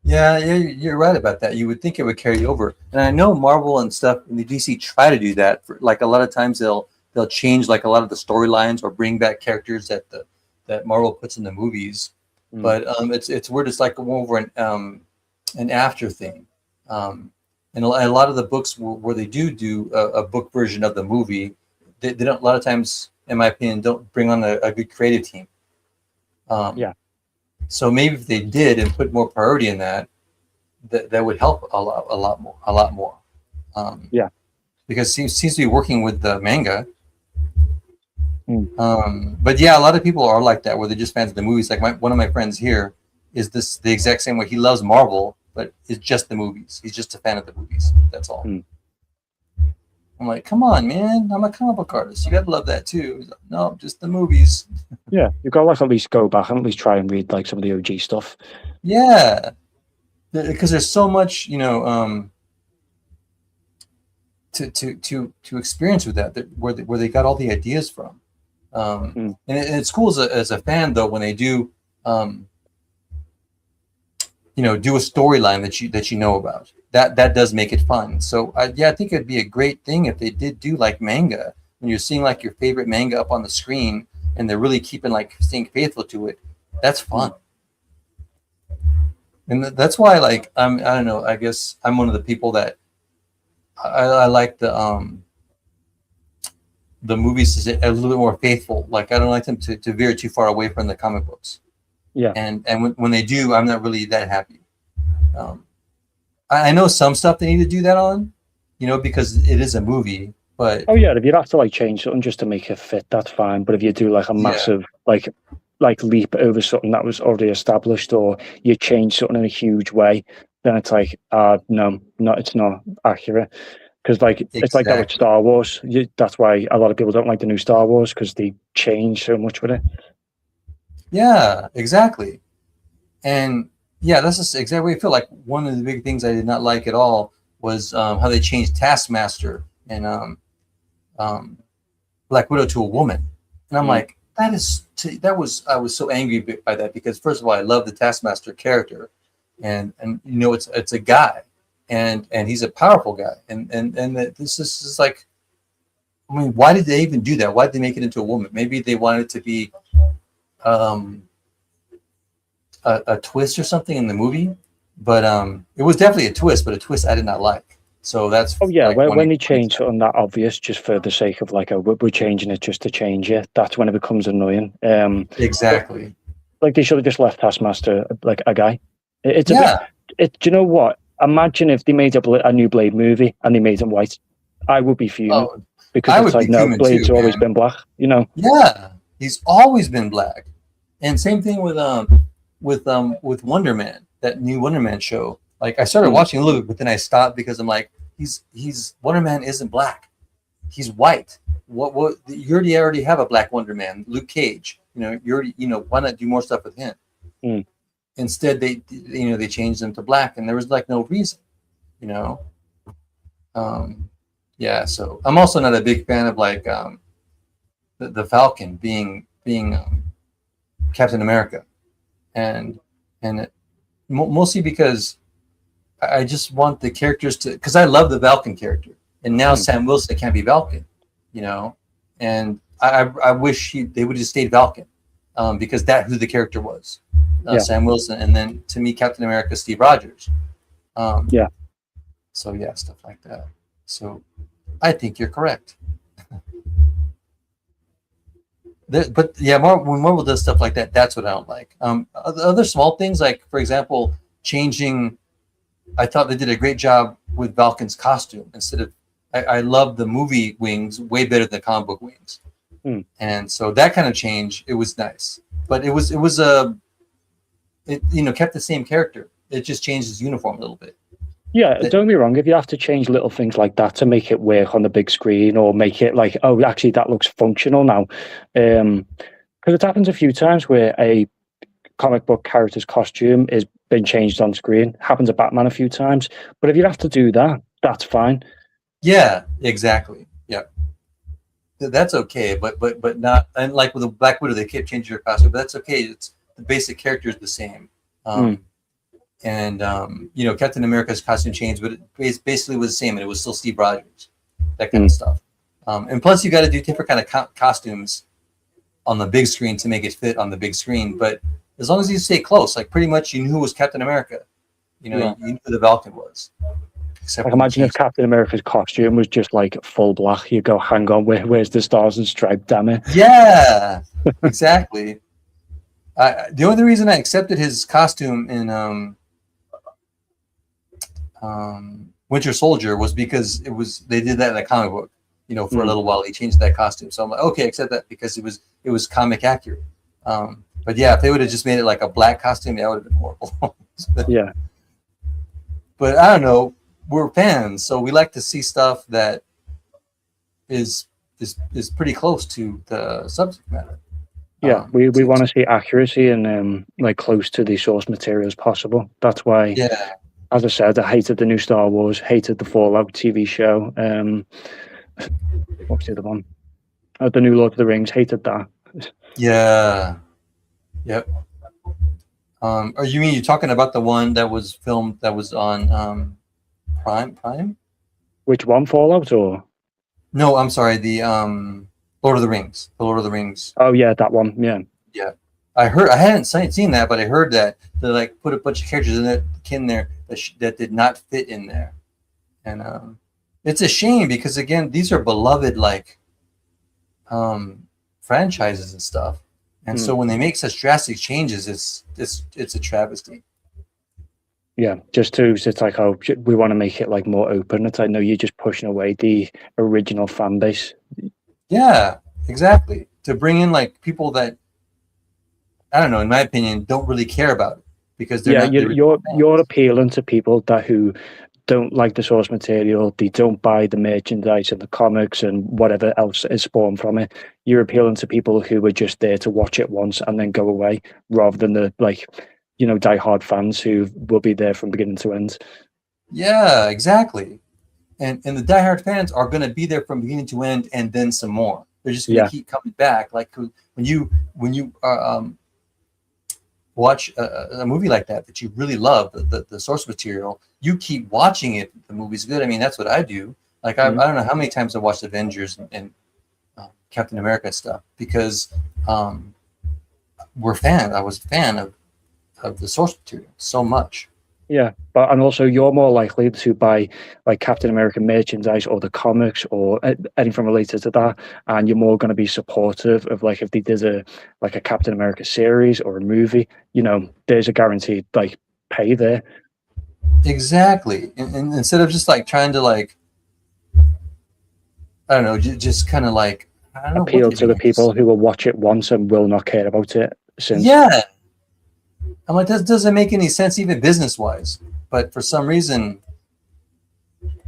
Speaker 1: Yeah, you're right about that. You would think it would carry over, and I know Marvel and stuff in the DC try to do that. Like a lot of times they'll change like a lot of the storylines or bring back characters that Marvel puts in the movies.
Speaker 3: Mm,
Speaker 1: But it's weird. It's like more over an after thing. And a lot of the books where they do a book version of the movie, they don't a lot of times, in my opinion, don't bring on a good creative team. Um,
Speaker 3: yeah.
Speaker 1: so maybe if they did and put more priority in that, that would help a lot more. Um,
Speaker 3: Yeah.
Speaker 1: because it seems to be working with the manga.
Speaker 3: Mm,
Speaker 1: But yeah, a lot of people are like that, where they're just fans of the movies. Like one of my friends here is this the exact same way. He loves Marvel, but it's just the movies. He's just a fan of the movies. That's all.
Speaker 3: mm.
Speaker 1: I'm like, come on, man. I'm a comic book artist. You gotta love that too. He's like, no, just the movies.
Speaker 3: Yeah, you've got to like at least go back and at least try and read like some of the OG stuff.
Speaker 1: Yeah, because there's so much, to experience with that where they got all the ideas from.
Speaker 3: Mm,
Speaker 1: And it's cool as a fan though when they do, um, do a storyline that you know about. That does make it fun. So yeah, I think it'd be a great thing if they did do like manga when you're seeing like your favorite manga up on the screen and they're really keeping like staying faithful to it. That's fun.
Speaker 3: mm.
Speaker 1: And that's why like I don't know, I guess I'm one of the people that I like the movies is a little bit more faithful. Like I don't like them to veer too far away from the comic books.
Speaker 3: Yeah.
Speaker 1: And when they do, I'm not really that happy. Um, I know some stuff they need to do that on, because it is a movie. But
Speaker 3: Oh yeah, if you'd have to like change something just to make it fit, that's fine. But if you do like a
Speaker 1: yeah,
Speaker 3: massive like leap over something that was already established, or you change something in a huge way, then it's like, no, it's not accurate. Because like it's like that with
Speaker 1: exactly.
Speaker 3: Star Wars. That's why a lot of people don't like the new Star Wars because they change so much with it.
Speaker 1: Yeah, exactly. And yeah, that's just exactly what I feel like. One of the big things I did not like at all was how they changed Taskmaster and um, Black Widow to a woman. And I'm
Speaker 3: Mm,
Speaker 1: like, that was I was so angry by that because first of all, I love the Taskmaster character, and it's a guy, and he's a powerful guy, and this is like, I mean, why did they even do that? Why did they make it into a woman? Maybe they wanted it to be um, a twist or something in the movie, but it was definitely a twist, but a twist I did not like. So that's
Speaker 3: Oh yeah,
Speaker 1: like
Speaker 3: when they
Speaker 1: 2020.
Speaker 3: change something that obvious just for the sake of like, oh, we're changing it just to change it, that's when it becomes annoying. But
Speaker 1: Exactly.
Speaker 3: like they should have just left Taskmaster like a guy. It's a bit.
Speaker 1: Yeah.
Speaker 3: Do you know what? Imagine if they made a new Blade movie and they made him white. I would be fuming
Speaker 1: Oh,
Speaker 3: because
Speaker 1: I
Speaker 3: it's
Speaker 1: would be
Speaker 3: like no,
Speaker 1: fuming
Speaker 3: Blade's
Speaker 1: too,
Speaker 3: always
Speaker 1: man.
Speaker 3: been black. You know.
Speaker 1: Yeah, he's always been black. And same thing with Wonder Man, that new Wonder Man show. Like I started
Speaker 3: Mm,
Speaker 1: watching a little bit, but then I stopped because I'm like, he's Wonder Man isn't black. He's white. What you already have a black Wonder Man, Luke Cage. You already why not do more stuff with him?
Speaker 3: mm.
Speaker 1: Instead, they changed him to black, and there was like no reason. You know. Yeah. So I'm also not a big fan of like the Falcon being Captain America, and mostly because I just want the characters to, because I love the Falcon character, and now
Speaker 3: Mm.
Speaker 1: Sam Wilson can't be Falcon, and I wish they would have just stayed Falcon, because that's who the character was,
Speaker 3: Yeah.
Speaker 1: Sam Wilson, and then to me Captain America Steve Rogers,
Speaker 3: Yeah.
Speaker 1: so yeah, stuff like that. So I think you're correct. But yeah, when Marvel does stuff like that, that's what I don't like. Other small things, like for example, changing. I thought they did a great job with Valken's costume. Instead of, I love the movie wings way better than the comic book wings, and so that kind of change, it was nice. But it kept the same character. It just changed his uniform a little bit.
Speaker 3: Yeah, don't get me wrong. If you have to change little things like that to make it work on the big screen, or make it like, oh, actually that looks functional now, because it happens a few times where a comic book character's costume is been changed on screen. Happens to Batman a few times, but if you have to do that, that's fine.
Speaker 1: Yeah, exactly. Yeah, that's okay. But not, and like with the Black Widow, they kept changing her costume, but that's okay. It's the basic character is the same. And Captain America's costume changed, but it basically was the same, and it was still Steve Rogers, that kind of stuff. And plus, you got to do different kind of costumes on the big screen to make it fit on the big screen. But as long as you stay close, like pretty much you knew who was Captain America. You knew who the Falcon was. Except
Speaker 3: Like imagine if Captain America's costume was just like full black. You go, hang on, where's the stars and stripes? Damn it!
Speaker 1: Yeah, exactly. The only reason I accepted his costume in Winter Soldier was because they did that in a comic book. For a little while he changed that costume, so I'm like, okay, accept that because it was comic accurate. But yeah, if they would have just made it like a black costume, that would have been horrible.
Speaker 3: Yeah.
Speaker 1: But I don't know. We're fans, so we like to see stuff that is pretty close to the subject matter.
Speaker 3: Yeah, we want to see accuracy and like close to the source material as possible. That's why, as I said, I hated the new Star Wars, hated the Fallout TV show. What's the other one? The new Lord of the Rings, hated that.
Speaker 1: Yeah. Yep. Or you mean you're talking about the one that was filmed that was on Prime?
Speaker 3: Which one, Fallout or?
Speaker 1: No, I'm sorry. The Lord of the Rings. The Lord of the Rings.
Speaker 3: Oh yeah, that one. Yeah.
Speaker 1: Yeah. I hadn't seen that, but I heard that they like put a bunch of characters in there that did not fit in there, and it's a shame because again, these are beloved like franchises and stuff, and so when they make such drastic changes, it's a travesty.
Speaker 3: Yeah, it's like, oh, we want to make it like more open. It's like, no, you're just pushing away the original fan base.
Speaker 1: Yeah, exactly. To bring in like people that, I don't know, in my opinion, don't really care about it because they're not.
Speaker 3: You're appealing to people who don't like the source material. They don't buy the merchandise and the comics and whatever else is spawned from it. You're appealing to people who are just there to watch it once and then go away, rather than the diehard fans who will be there from beginning to end.
Speaker 1: Yeah, exactly. And the diehard fans are going to be there from beginning to end, and then some more. They're just going to keep coming back. Like when you watch a movie like that you really love, the source material, you keep watching it. The movie's good. I mean, that's what I do. Like I don't know how many times I watched Avengers and Captain America stuff because I was a fan of the source material so much.
Speaker 3: Yeah, but and also you're more likely to buy like Captain America merchandise or the comics or anything related to that, and you're more going to be supportive of like if they did a Captain America series or a movie, there's a guaranteed like pay there.
Speaker 1: Exactly. And instead of just like trying to like, I don't know, just kind of like, I don't know what
Speaker 3: Appeal
Speaker 1: they're
Speaker 3: to the
Speaker 1: doing.
Speaker 3: people who will watch it once and will not care about it since.
Speaker 1: Yeah. I'm like, that doesn't make any sense even business wise. But for some reason,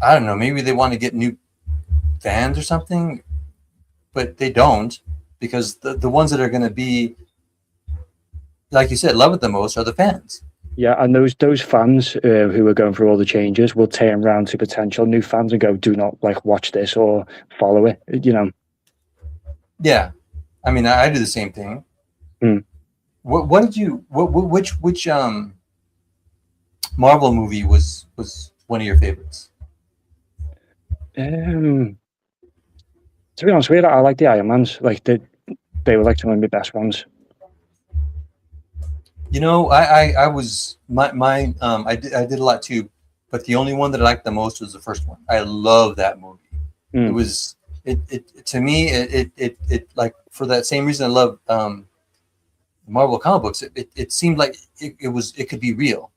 Speaker 1: I don't know, maybe they want to get new fans or something, but they don't, because the ones that are going to be, like you said, love it the most are the fans.
Speaker 3: Yeah, and those fans who are going through all the changes will turn around to potential new fans and go, "Do not like watch this or follow it."
Speaker 1: Yeah. I mean, I do the same thing.
Speaker 3: Hmm.
Speaker 1: What did you, which Marvel movie was one of your favorites?
Speaker 3: Um, to be honest with you, I like the Iron Mans. Like they were like some of my best ones.
Speaker 1: You know, I was I did a lot too, but the only one that I liked the most was the first one. I love that movie. It
Speaker 3: Mm.
Speaker 1: was it to me it like for that same reason I love Marvel comic books. It seemed like it could be real,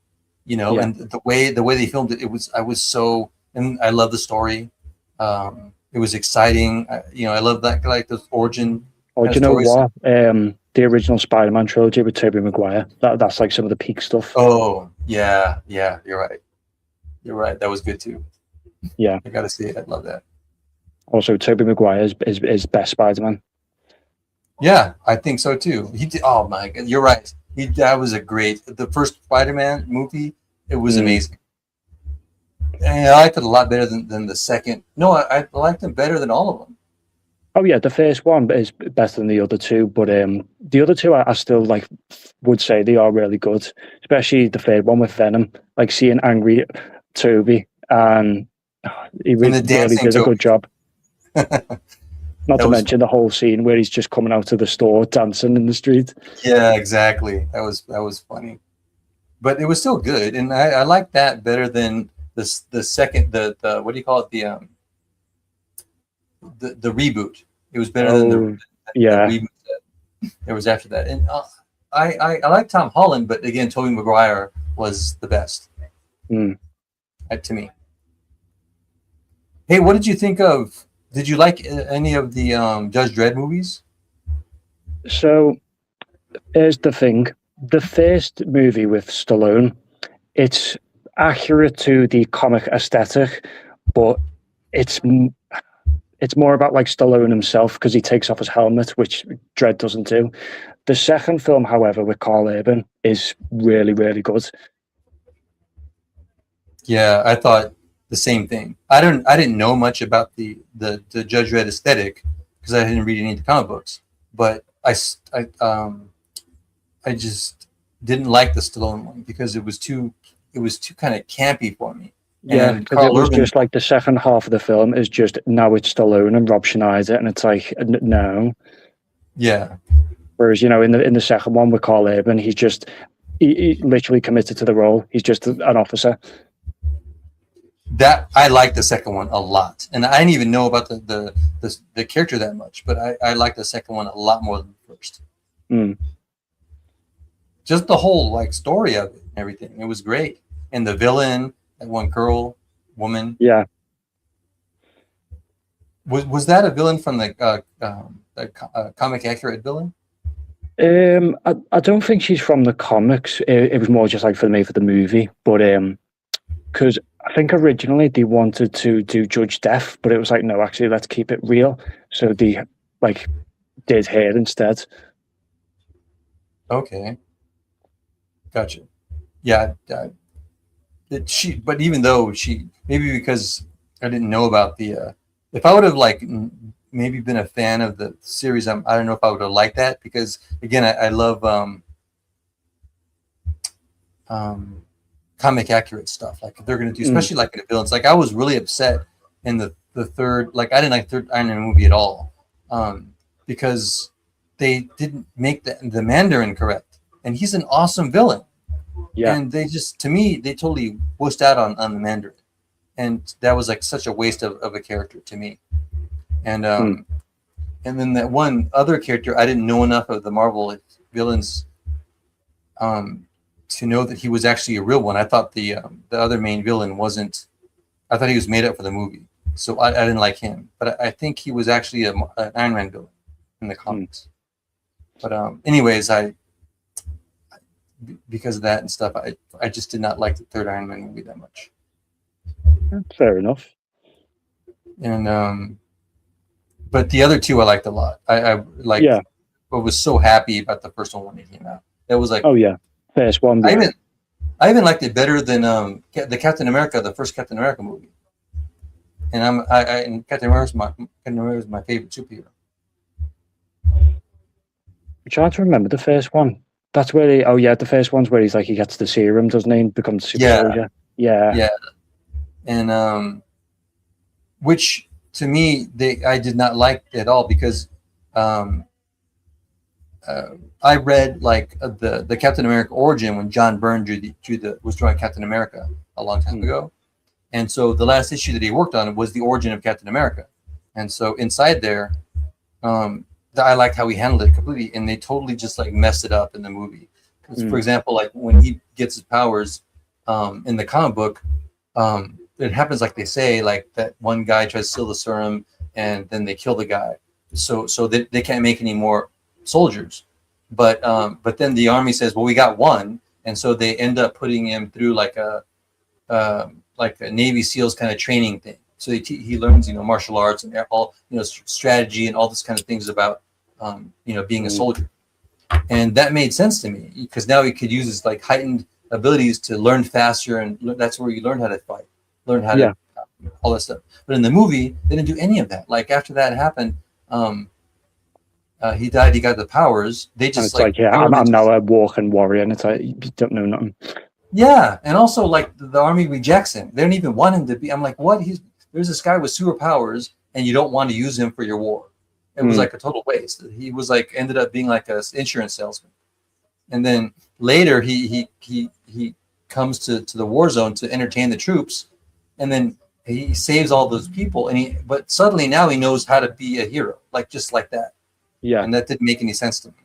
Speaker 3: Yeah,
Speaker 1: and the way they filmed it, I was so, and I love the story. It was exciting. I love that, like those origin
Speaker 3: or
Speaker 1: kind
Speaker 3: do
Speaker 1: of
Speaker 3: you know
Speaker 1: stories.
Speaker 3: what? The original Spider-Man trilogy with Tobey Maguire. That's like some of the peak stuff.
Speaker 1: Oh yeah, yeah, you're right. You're right. That was good too.
Speaker 3: Yeah.
Speaker 1: I gotta see it. I love that.
Speaker 3: Also, Tobey Maguire is best Spider-Man.
Speaker 1: Yeah, I think so too. He did. Oh my God, you're right. That was a great. The first Spider-Man movie. It was
Speaker 3: Mm.
Speaker 1: amazing. And I liked it a lot better than the second. No, I liked it better than all of them.
Speaker 3: Oh yeah, the first one is better than the other two, but the other two I still like would say they are really good, especially the third one with Venom. Like seeing angry Toby, and he
Speaker 1: And the
Speaker 3: really
Speaker 1: dancing
Speaker 3: did a good
Speaker 1: Toby.
Speaker 3: job. Not
Speaker 1: That
Speaker 3: to
Speaker 1: was
Speaker 3: mention the whole scene where he's just coming out of the store dancing in the street.
Speaker 1: Yeah, exactly. That was funny, but it was still good, and I like that better than the second the what do you call it, the reboot. It was better than
Speaker 3: Oh
Speaker 1: the
Speaker 3: yeah,
Speaker 1: reboot that there was after that. And I like Tom Holland, but again, Tobey Maguire was the best
Speaker 3: mm.
Speaker 1: to me. Hey, what did you think of? Did you like any of the Judge Dredd movies?
Speaker 3: So here's the thing: the first movie with Stallone, it's accurate to the comic aesthetic, but it's it's more about like Stallone himself because he takes off his helmet, which Dredd doesn't do. The second film, however, with Carl Urban is really, really good.
Speaker 1: Yeah, I thought the same thing. I didn't know much about the Judge Dredd aesthetic because I didn't read any of the comic books, but I just didn't like the Stallone one because it was too kind of campy for me.
Speaker 3: Yeah,
Speaker 1: And
Speaker 3: because it
Speaker 1: Carl
Speaker 3: was
Speaker 1: Urban,
Speaker 3: just like the second half of the film is just now it's Stallone and Rob Schneider, and it's like no.
Speaker 1: yeah,
Speaker 3: Whereas in the second one with Carl Urban, he literally committed to the role. He's just an officer.
Speaker 1: that I liked the second one a lot, and I didn't even know about the character that much, but I liked the second one a lot more than the first.
Speaker 3: Mm.
Speaker 1: Just the whole like story of it and everything, it was great. And the villain, that one woman,
Speaker 3: Yeah,
Speaker 1: was that a villain from the comic accurate villain?
Speaker 3: I don't think she's from the comics. It was more just like for me for the movie, but because I think originally they wanted to do Judge Death, but it was like no, actually let's keep it real. So they like did her instead.
Speaker 1: Okay, gotcha. Yeah, but even though she, maybe because I didn't know about if I would have like maybe been a fan of the series, I don't know if I would have liked that because again, I love um, comic accurate stuff. Like if they're going to do,
Speaker 3: Mm.
Speaker 1: especially like in the villains, like I was really upset in the third, like I didn't like the third Iron Man movie at all, because they didn't make the Mandarin correct, and he's an awesome villain.
Speaker 3: Yeah.
Speaker 1: And they just, to me, they totally wussed out on the Mandarin, and that was like such a waste of a character to me. And and then that one other character, I didn't know enough of the Marvel villains to know that he was actually a real one. I thought the other main villain wasn't. I thought he was made up for the movie, so I didn't like him. But I think he was actually an Iron Man villain in the comics. But anyways, because of that and stuff, I just did not like the third Iron Man movie that much.
Speaker 3: Fair enough.
Speaker 1: And but the other two I liked a lot. I like.
Speaker 3: Yeah.
Speaker 1: I was so happy about the first one when it came out. That was like,
Speaker 3: Oh yeah, first one.
Speaker 1: I
Speaker 3: Yeah.
Speaker 1: even liked it better than the Captain America, the first Captain America movie. And and Captain America is my favorite superhero.
Speaker 3: I'm trying to remember the first one. That's where he. Oh yeah, the first one's where he's like he gets the serum, doesn't he? Becomes super soldier. Yeah.
Speaker 1: Yeah. And which to me I did not like at all, because I read like the Captain America origin when John Byrne was drawing Captain America a long time ago, and so the last issue that he worked on was the origin of Captain America, and so inside there, I liked how he handled it completely, and they totally just like messed it up in the movie. For example, like when he gets his powers in the comic book, it happens like they say, like that one guy tries to steal the serum and then they kill the guy, so they can't make any more soldiers. But then the army says, well, we got one, and so they end up putting him through like a Navy SEALs kind of training thing. So he learns, martial arts and all, strategy and all this kind of things about, being a soldier. And that made sense to me, because now he could use his like heightened abilities to learn faster, and that's where you learn how to fight, learn how to all that stuff. But in the movie, they didn't do any of that. Like after that happened, he died. He got the powers. They just
Speaker 3: I'm now a walking warrior, and it's like you don't know nothing.
Speaker 1: Yeah, and also like the army rejects him. They don't even want him to be. I'm like, what? There's this guy with superpowers, and you don't want to use him for your war. It was like a total waste. He was like ended up being like an insurance salesman, and then later he comes to the war zone to entertain the troops, and then he saves all those people. But suddenly now he knows how to be a hero, like just like that.
Speaker 3: Yeah,
Speaker 1: and that didn't make any sense to me.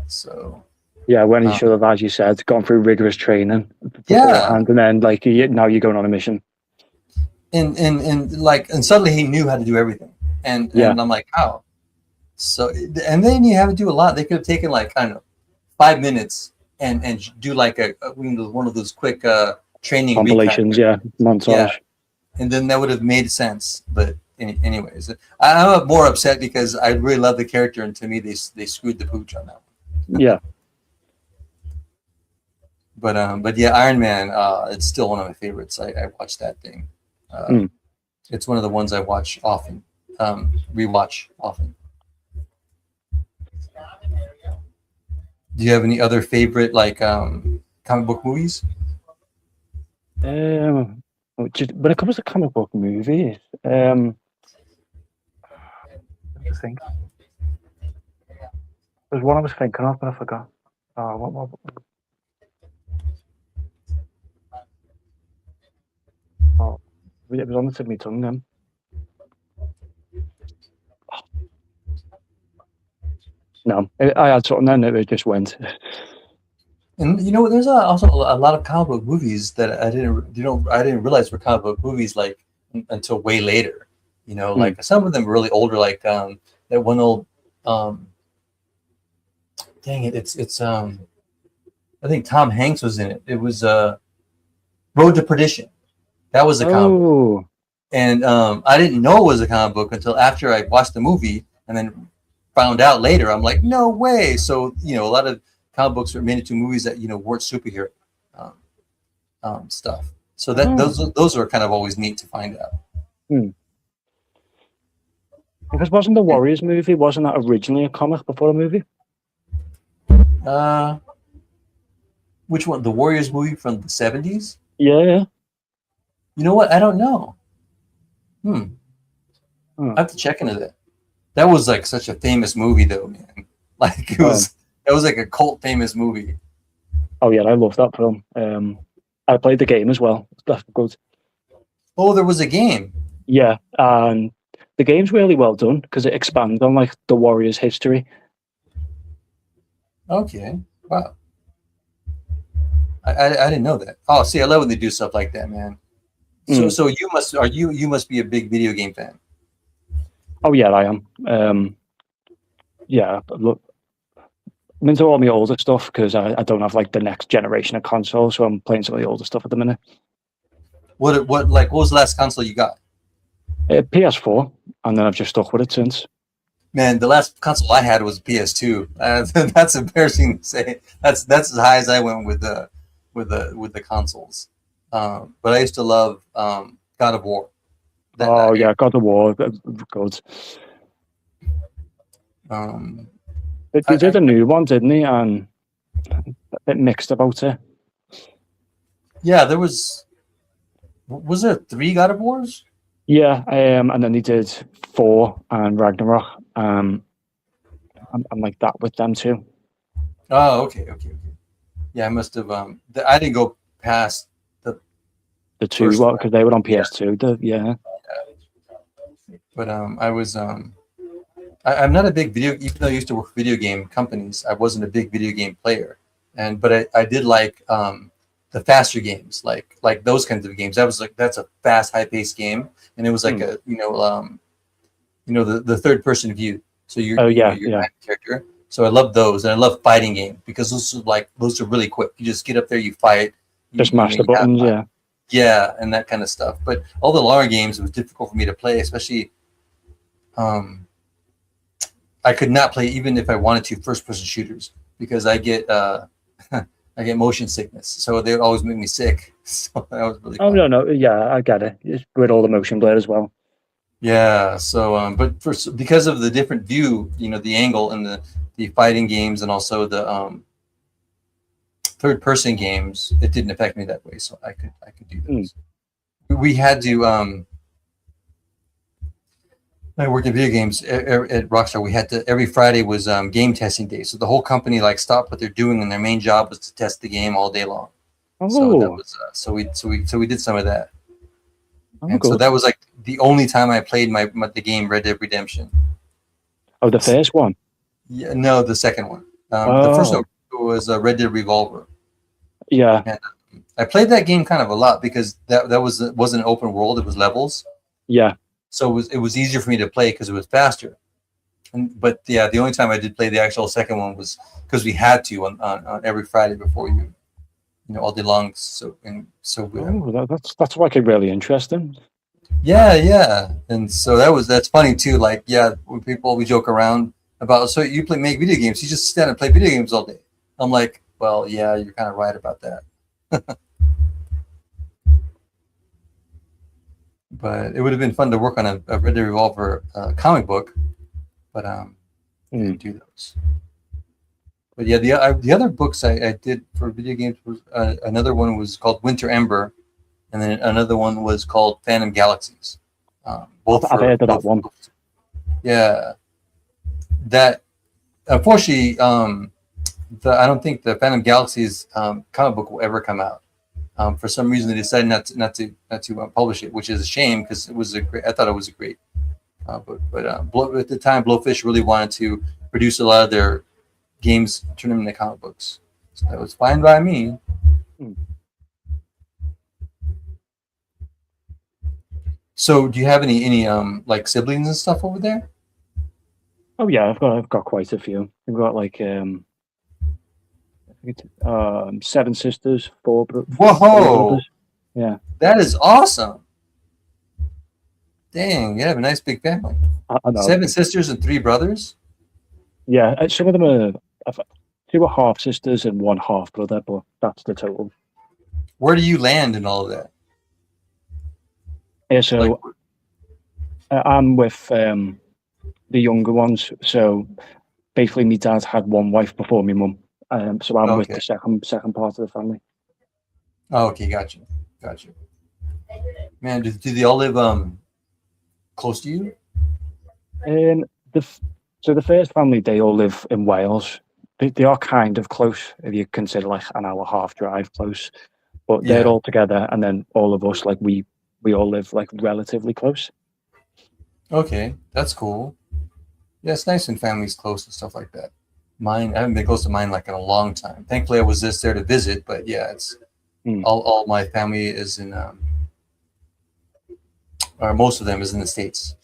Speaker 1: So.
Speaker 3: Yeah, when he should have, as you said, gone through rigorous training.
Speaker 1: Yeah,
Speaker 3: and then like now you're going on a mission.
Speaker 1: And suddenly he knew how to do everything, and I'm like, how? So and then you have to do a lot. They could have taken like, I don't know, 5 minutes and do like one of those quick training
Speaker 3: compilations, montage.
Speaker 1: Yeah, and then that would have made sense. But anyways, I'm more upset because I really love the character, and to me they screwed the pooch on that one.
Speaker 3: Yeah.
Speaker 1: But yeah, Iron Man, it's still one of my favorites. I watch that thing. It's one of the ones I watch often, rewatch often. Do you have any other favorite like comic book movies?
Speaker 3: When it comes to comic book movies, I think there's one I was thinking of, but I forgot. What? Oh, it was on the tip of my tongue then. No, I had something then, it just went.
Speaker 1: And there's also a lot of comic book movies that I didn't realize were comic book movies like until way later. Like some of them really older, like that one old dang it, it's I think Tom Hanks was in it. It was Road to Perdition. That was a comic book. And I didn't know it was a comic book until after I watched the movie, and then found out later. I'm like, no way. So a lot of comic books were made into movies that weren't superhero stuff. So that those are kind of always neat to find out.
Speaker 3: Because wasn't the Warriors movie, wasn't that originally a comic before a movie?
Speaker 1: Which one? The Warriors movie from the 70s?
Speaker 3: Yeah.
Speaker 1: You know what? I don't know. I have to check into that. That was like such a famous movie, though, man. Like that was like a cult famous movie.
Speaker 3: Oh yeah, I love that film. I played the game as well. That's good.
Speaker 1: Oh, there was a game.
Speaker 3: Yeah, and the game's really well done because it expands on like the Warriors' history.
Speaker 1: Okay. Wow. I didn't know that. Oh, see, I love when they do stuff like that, man. So
Speaker 3: Mm.
Speaker 1: so you must be a big video game fan.
Speaker 3: Oh yeah, I am. Yeah, but look, I'm into all my older stuff because I don't have like the next generation of consoles, so I'm playing some of the older stuff at the minute.
Speaker 1: What was the last console you got?
Speaker 3: PS4, and then I've just stuck with it since.
Speaker 1: Man, the last console I had was a PS2. That's embarrassing to say. That's as high as I went with the consoles. But I used to love God of War.
Speaker 3: Oh yeah, God of War, good.
Speaker 1: Um,
Speaker 3: They did a new one, didn't they? And a bit mixed about it.
Speaker 1: yeah, there was there 3 God of Wars?
Speaker 3: Yeah, and then they did 4 and Ragnarok. I'm like that with them too.
Speaker 1: Oh, okay. Yeah, I must have. I didn't go past
Speaker 3: The 2,
Speaker 1: first
Speaker 3: well,
Speaker 1: one,
Speaker 3: because they were on PS2. Yeah.
Speaker 1: but I was. I'm not a big video. Even though I used to work for video game companies, I wasn't a big video game player, but I did like the faster games, like those kinds of games. That's a fast, high paced game, and it was like a the third person view. So
Speaker 3: Oh yeah,
Speaker 1: you're
Speaker 3: yeah.
Speaker 1: a character. So I love those, and I love fighting games because those are really quick. You just get up there, you fight,
Speaker 3: Just mash the buttons. Yeah.
Speaker 1: yeah, and that kind of stuff. But all the longer games, it was difficult for me to play, especially. I could not play even if I wanted to first person shooters because I get I get motion sickness, so they would always make me sick. So that was really
Speaker 3: Oh
Speaker 1: fun.
Speaker 3: no, yeah, I get it. It's with all the motion blur as well.
Speaker 1: Yeah. So but because of the different view, the angle and the fighting games and also the third person games, it didn't affect me that way. So I could do those. We had to I worked in video games at Rockstar. We had to every Friday was game testing day. So the whole company like stopped what they're doing, and their main job was to test the game all day long. So that
Speaker 3: Oh,
Speaker 1: was so we did some of that, and so
Speaker 3: good.
Speaker 1: that was like the only time I played the game Red Dead Redemption.
Speaker 3: Oh, the first one.
Speaker 1: Yeah, no, the second one. The first one was Red Dead Revolver.
Speaker 3: Yeah.
Speaker 1: And I played that game kind of a lot because that wasn't an open world; it was levels.
Speaker 3: Yeah.
Speaker 1: So it was easier for me to play because it was faster. But yeah, the only time I did play the actual second one was because we had to on every Friday before all day long. So
Speaker 3: That's like really interesting.
Speaker 1: yeah, and so that's funny too. Like when people we joke around about so you make video games, you just stand and play video games all day. I'm like, well, yeah, you're kind of right about that. But it would have been fun to work on a Red Dead Revolver comic book, but didn't do those. But yeah, the other books I did for video games was another one was called Winter Ember, and then another one was called Phantom Galaxies. Both
Speaker 3: I've heard of that one.
Speaker 1: Yeah, that unfortunately, I don't think the Phantom Galaxies comic book will ever come out. For some reason, they decided not to publish it, which is a shame because it was I thought it was a great book. But at the time, Blowfish really wanted to produce a lot of their games, turn them into comic books. So that was fine by me. So, do you have any like siblings and stuff over there?
Speaker 3: Oh yeah, I've got quite a few. I've got like 7 sisters, 4 brothers.
Speaker 1: Whoa!
Speaker 3: Yeah,
Speaker 1: That is awesome. Dang, you have a nice big family.
Speaker 3: I know.
Speaker 1: 7 sisters and 3 brothers.
Speaker 3: Yeah, some of them are 2 are half sisters and 1 half brother, but that's the total.
Speaker 1: Where do you land in all of that?
Speaker 3: Yeah, so I'm with the younger ones. So basically, my dad had 1 wife before my mum. So I'm with the second part of the family.
Speaker 1: Oh, okay, gotcha. Man, do they all live close to you?
Speaker 3: So the first family, they all live in Wales. they are kind of close if you consider like an hour half drive close, but they're
Speaker 1: Yeah.
Speaker 3: all together, and then all of us like we all live like relatively close.
Speaker 1: Okay, that's cool. Yeah, it's nice when families close and stuff like that. Mine, I haven't been close to mine like in a long time. Thankfully, I was just there to visit, but yeah, it's
Speaker 3: Mm.
Speaker 1: all my family is in, or most of them is in the States.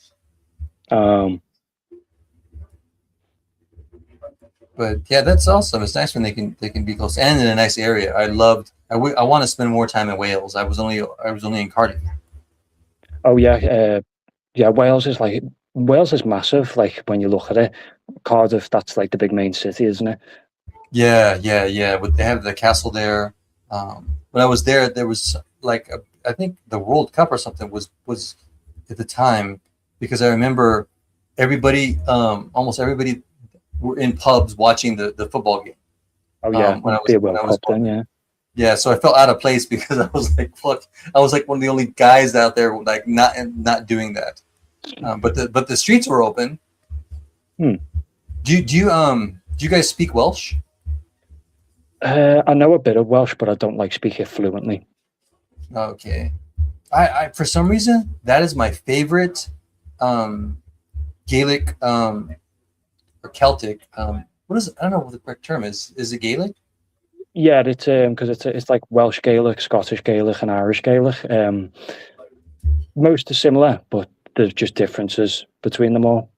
Speaker 1: But yeah, that's awesome. It's nice when they can be close and in a nice area. I loved. I want to spend more time in Wales. I was only in Cardiff.
Speaker 3: Oh yeah, yeah. Wales is massive. Like when you look at it, Cardiff, that's like the big main city, isn't it?
Speaker 1: Yeah, yeah, yeah. But they have the castle there. When I was there was like I think the World Cup or something was at the time because I remember everybody, almost everybody, were in pubs watching the football game.
Speaker 3: Oh yeah,
Speaker 1: When I was
Speaker 3: the
Speaker 1: when
Speaker 3: World
Speaker 1: I was
Speaker 3: Cup then, yeah.
Speaker 1: Yeah, so I felt out of place because I was like, look, I was like one of the only guys out there like not doing that. But the streets were open.
Speaker 3: Hmm.
Speaker 1: Do you guys speak Welsh?
Speaker 3: I know a bit of Welsh, but I don't like speak it fluently.
Speaker 1: Okay. I for some reason that is my favorite Gaelic or Celtic. What is it? I don't know what the correct term is. Is it Gaelic?
Speaker 3: Yeah, it's because it's like Welsh Gaelic, Scottish Gaelic, and Irish Gaelic. Most are similar, but there's just differences between them all.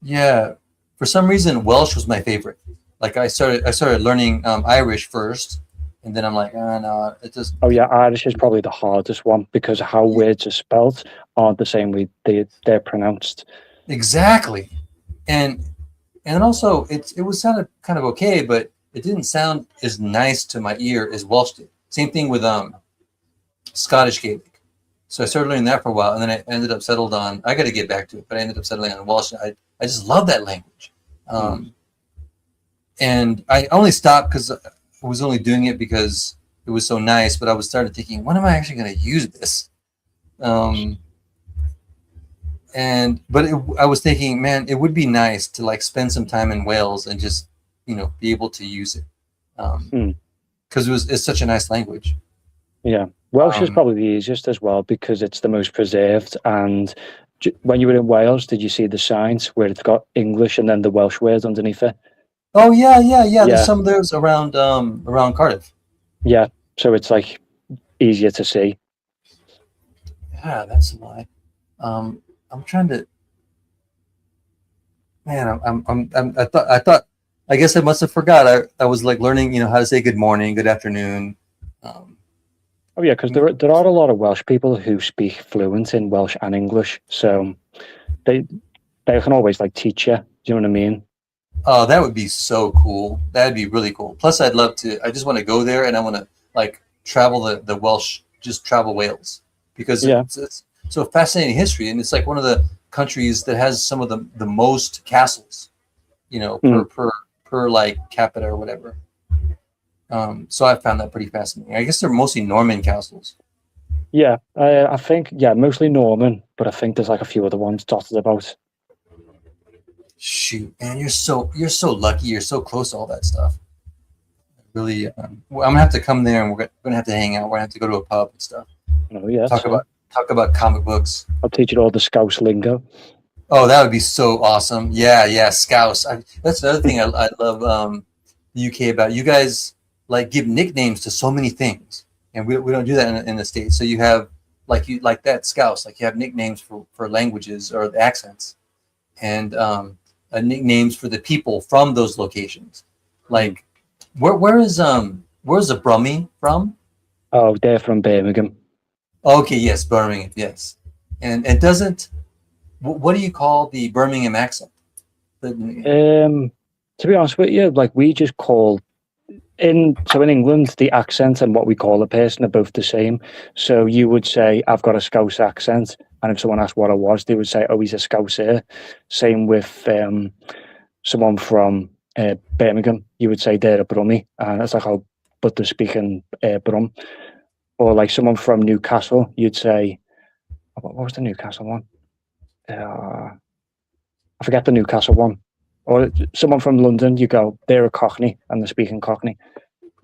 Speaker 1: Yeah. For some reason, Welsh was my favorite. Like I started learning Irish first, and then I'm like, no, it just
Speaker 3: Oh yeah, Irish is probably the hardest one because how words are spelt aren't the same way they're pronounced.
Speaker 1: exactly. And also it was sounded kind of okay, but it didn't sound as nice to my ear as Welsh did. Same thing with Scottish Gaelic. So I started learning that for a while, and then I ended up settled on. I got to get back to it, but I ended up settling on Welsh. I just love that language, and I only stopped because I was only doing it because it was so nice. But I was started thinking, when am I actually going to use this? I was thinking, man, it would be nice to like spend some time in Wales and just be able to use it because it's such a nice language.
Speaker 3: Yeah, Welsh is probably the easiest as well because it's the most preserved. And when you were in Wales, did you see the signs where it's got English and then the Welsh words underneath it?
Speaker 1: Oh yeah, yeah, yeah. There's
Speaker 3: Yeah.
Speaker 1: some of those around Cardiff.
Speaker 3: Yeah, so it's like easier to see.
Speaker 1: Yeah, that's a lie. I'm trying to. Man, I guess I must have forgot. I was like learning, how to say good morning, good afternoon.
Speaker 3: Oh yeah, because there are a lot of Welsh people who speak fluent in Welsh and English, so they can always like teach you. Do you know what I mean?
Speaker 1: Oh, that would be so cool. That'd be really cool. Plus, I'd love to. I just want to go there, and I want to like travel the Welsh, just travel Wales because
Speaker 3: Yeah.
Speaker 1: it's so fascinating history, and it's like one of the countries that has some of the most castles, per like capita or whatever. So I found that pretty fascinating. I guess they're mostly Norman castles.
Speaker 3: Yeah, I think mostly Norman, but I think there's like a few other ones dotted about.
Speaker 1: Shoot, man, you're so lucky. You're so close to all that stuff. Really, well, I'm gonna have to come there, and we're gonna have to hang out. We're gonna have to go to a pub and stuff.
Speaker 3: Oh yeah,
Speaker 1: Talk about comic books.
Speaker 3: I'll teach you all the Scouse lingo.
Speaker 1: Oh, that would be so awesome. Yeah, yeah, Scouse. That's another thing I love the UK about. You guys like give nicknames to so many things, and we don't do that in the States. So you have like that Scouse, like you have nicknames for languages or the accents, and nicknames for the people from those locations. Like where's the Brummie from?
Speaker 3: Oh, they're from Birmingham.
Speaker 1: Okay, yes, Birmingham, yes. And it doesn't. What do you call the Birmingham accent?
Speaker 3: To be honest with you, like we just call in England, the accent and what we call a person are both the same. So you would say, "I've got a Scouse accent," and if someone asked what I was, they would say, "Oh, he's a Scouser." Same with someone from Birmingham, you would say they're a Brummie, and it's like, "Oh, but they're speaking Brum." Or like someone from Newcastle, you'd say, what was the Newcastle one? I forget the Newcastle one. Or someone from London, you go, they're a Cockney and they're speaking Cockney.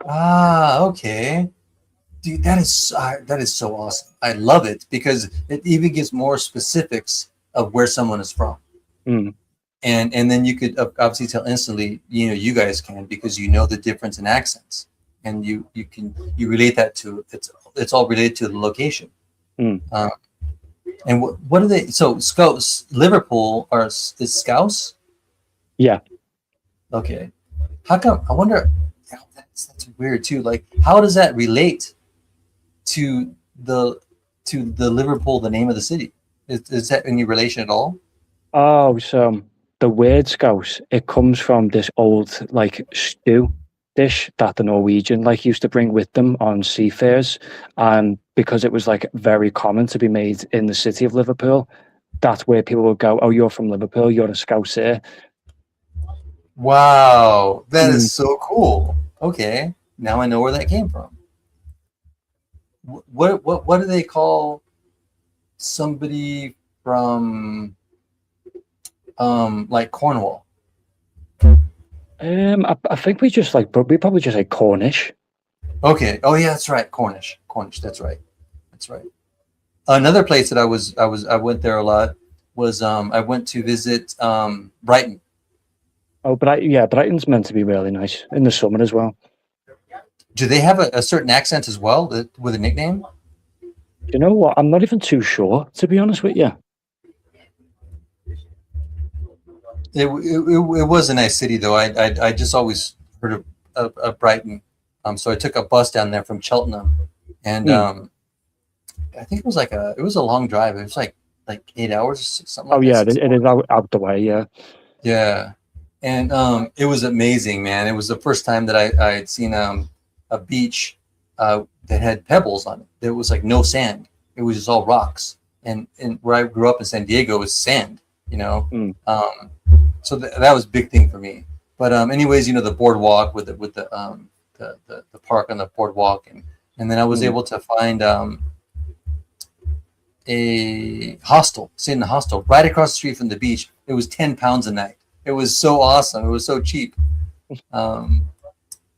Speaker 1: Ah, okay. Dude, that is so awesome. I love it because it even gives more specifics of where someone is from.
Speaker 3: Mm.
Speaker 1: And then you could obviously tell instantly, you guys can, because you know the difference in accents, and you relate that to it's all related to the location.
Speaker 3: Mm.
Speaker 1: And what are they? So Scouse Liverpool is Scouse?
Speaker 3: Yeah.
Speaker 1: Okay. How come? I wonder. Oh, that's weird too. Like, how does that relate to the Liverpool, the name of the city? Is that any relation at all?
Speaker 3: Oh, so the word scouse, it comes from this old like stew dish that the Norwegian like used to bring with them on seafares, and because it was like very common to be made in the city of Liverpool, that's where people would go, "Oh, you're from Liverpool, you're a Scouser."
Speaker 1: Wow, that
Speaker 3: Mm.
Speaker 1: is so cool. Okay, now I know where that came from. What do they call somebody from like Cornwall?
Speaker 3: I think we probably just say Cornish.
Speaker 1: Okay. Oh yeah, that's right. Cornish. Cornish. That's right. That's right. Another place that I went there a lot was I went to visit Brighton.
Speaker 3: Oh, but yeah, Brighton's meant to be really nice in the summer as well.
Speaker 1: Do they have a certain accent as well with a nickname?
Speaker 3: You know what? I'm not even too sure, to be honest with you.
Speaker 1: It was a nice city though. I just always heard of Brighton. So I took a bus down there from Cheltenham, and I think it was a long drive. It was like 8 hours, something
Speaker 3: Oh
Speaker 1: like
Speaker 3: yeah,
Speaker 1: that.
Speaker 3: it is out the way. Yeah.
Speaker 1: Yeah, and it was amazing, man. It was the first time that I had seen a beach that had pebbles on it. There was like no sand. It was just all rocks. And where I grew up in San Diego was sand. You know,
Speaker 3: Mm.
Speaker 1: so that was a big thing for me. But anyways, the boardwalk with the park on the boardwalk, and then I was
Speaker 3: Mm.
Speaker 1: able to find a hostel, stayed in a hostel right across the street from the beach. It was £10 a night. It was so awesome. It was so cheap.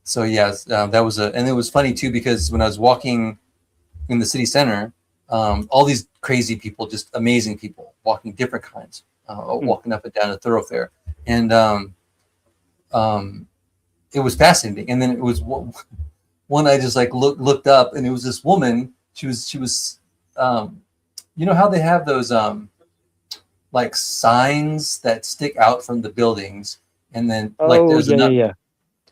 Speaker 1: So yes, that was and it was funny too because when I was walking in the city center, all these crazy people, just amazing people, walking different kinds, walking up and down a thoroughfare, and it was fascinating. And then it was one I just like looked up, and it was this woman. She was you know how they have those like signs that stick out from the buildings, and then like
Speaker 3: Oh
Speaker 1: there's
Speaker 3: yeah,
Speaker 1: enough,
Speaker 3: yeah,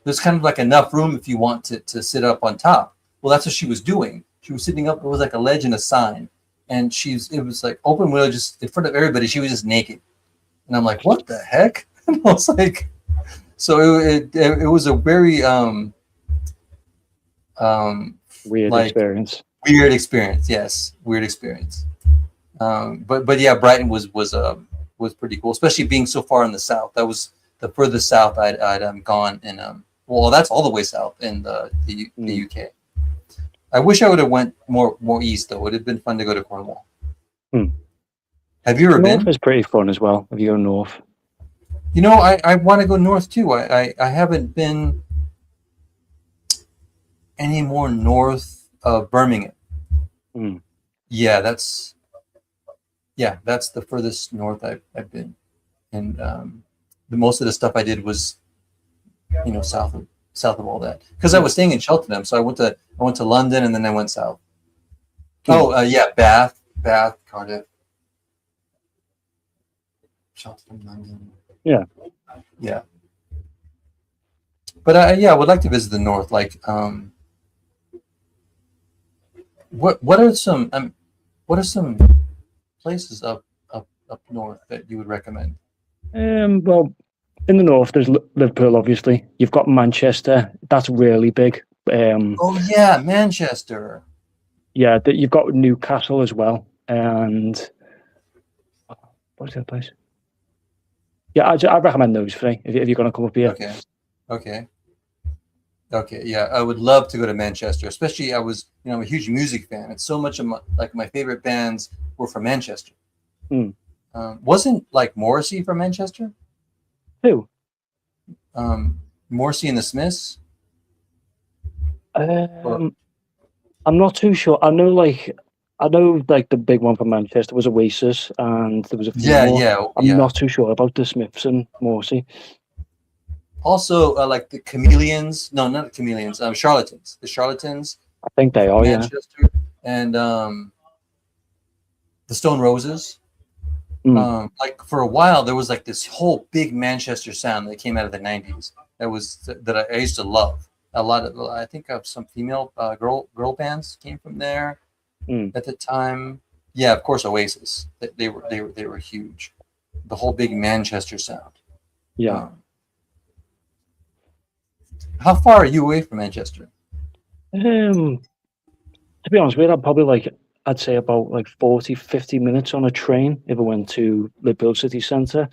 Speaker 1: there's kind of like enough room if you want to sit up on top. Well, that's what she was doing. She was sitting up. It was like a ledge and a sign, and it was like open window, just in front of everybody. She was just naked, and I'm like, what the heck? And I was like, so it was a very
Speaker 3: weird
Speaker 1: like
Speaker 3: experience.
Speaker 1: weird experience. Yes, weird experience. But yeah, Brighton was pretty cool, especially being so far in the south. That was the furthest south I'd gone in. Well, that's all the way south in the UK. I wish I would have went more east though. It would have been fun to go to Cornwall.
Speaker 3: Mm.
Speaker 1: Have you ever
Speaker 3: North
Speaker 1: been?
Speaker 3: is pretty fun as well if you go north.
Speaker 1: I want to go north too. I haven't been any more north of Birmingham.
Speaker 3: Mm.
Speaker 1: Yeah, that's the furthest north I've been, and the most of the stuff I did was south of all that because I was staying in Cheltenham, so I went to London and then I went south. Oh yeah, Bath, Cardiff, Cheltenham, London. Yeah. But I would like to visit the north. Like, what are some places up north that you would recommend?
Speaker 3: Well, in the north, there's Liverpool. Obviously, you've got Manchester. That's really big.
Speaker 1: Oh yeah, Manchester.
Speaker 3: Yeah, you've got Newcastle as well, and what's the other place? Yeah, I recommend those three if you're going to come up here.
Speaker 1: Okay. Yeah, I would love to go to Manchester, especially I'm a huge music fan. And so much of my favorite bands were from Manchester.
Speaker 3: Mm.
Speaker 1: Wasn't like Morrissey from Manchester?
Speaker 3: Who?
Speaker 1: Morrissey and the Smiths.
Speaker 3: I'm not too sure. I know like the big one from Manchester was Oasis, and there was a few more. I'm not too sure about the Smiths and Morrissey.
Speaker 1: Also, like the Chameleons. No, not the Chameleons. Charlatans. The Charlatans.
Speaker 3: I think they are.
Speaker 1: Manchester, and the Stone Roses. Like for a while, there was like this whole big Manchester sound that came out of the '90s. That I used to love. A lot of, I think, of some female girl bands came from there at the time. Yeah, of course, Oasis. They were huge. The whole big Manchester sound.
Speaker 3: Yeah.
Speaker 1: How far are you away from Manchester?
Speaker 3: To be honest with you, I'd say about like 40, 50 minutes on a train if I went to Liverpool city centre.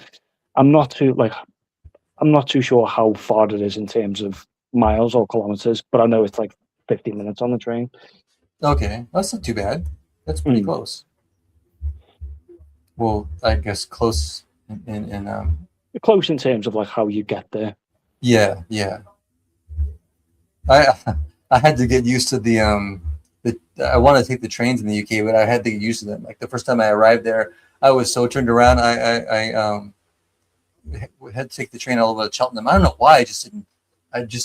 Speaker 3: I'm not too sure how far it is in terms of miles or kilometers, but I know it's like 50 minutes on the train.
Speaker 1: Okay, that's not too bad. That's pretty close. Well, I guess close in
Speaker 3: close in terms of like how you get there.
Speaker 1: Yeah. I had to get used to the I want to take the trains in the UK, but I had to get used to them. Like the first time I arrived there, I was so turned around. I had to take the train all over to Cheltenham. I don't know why. I just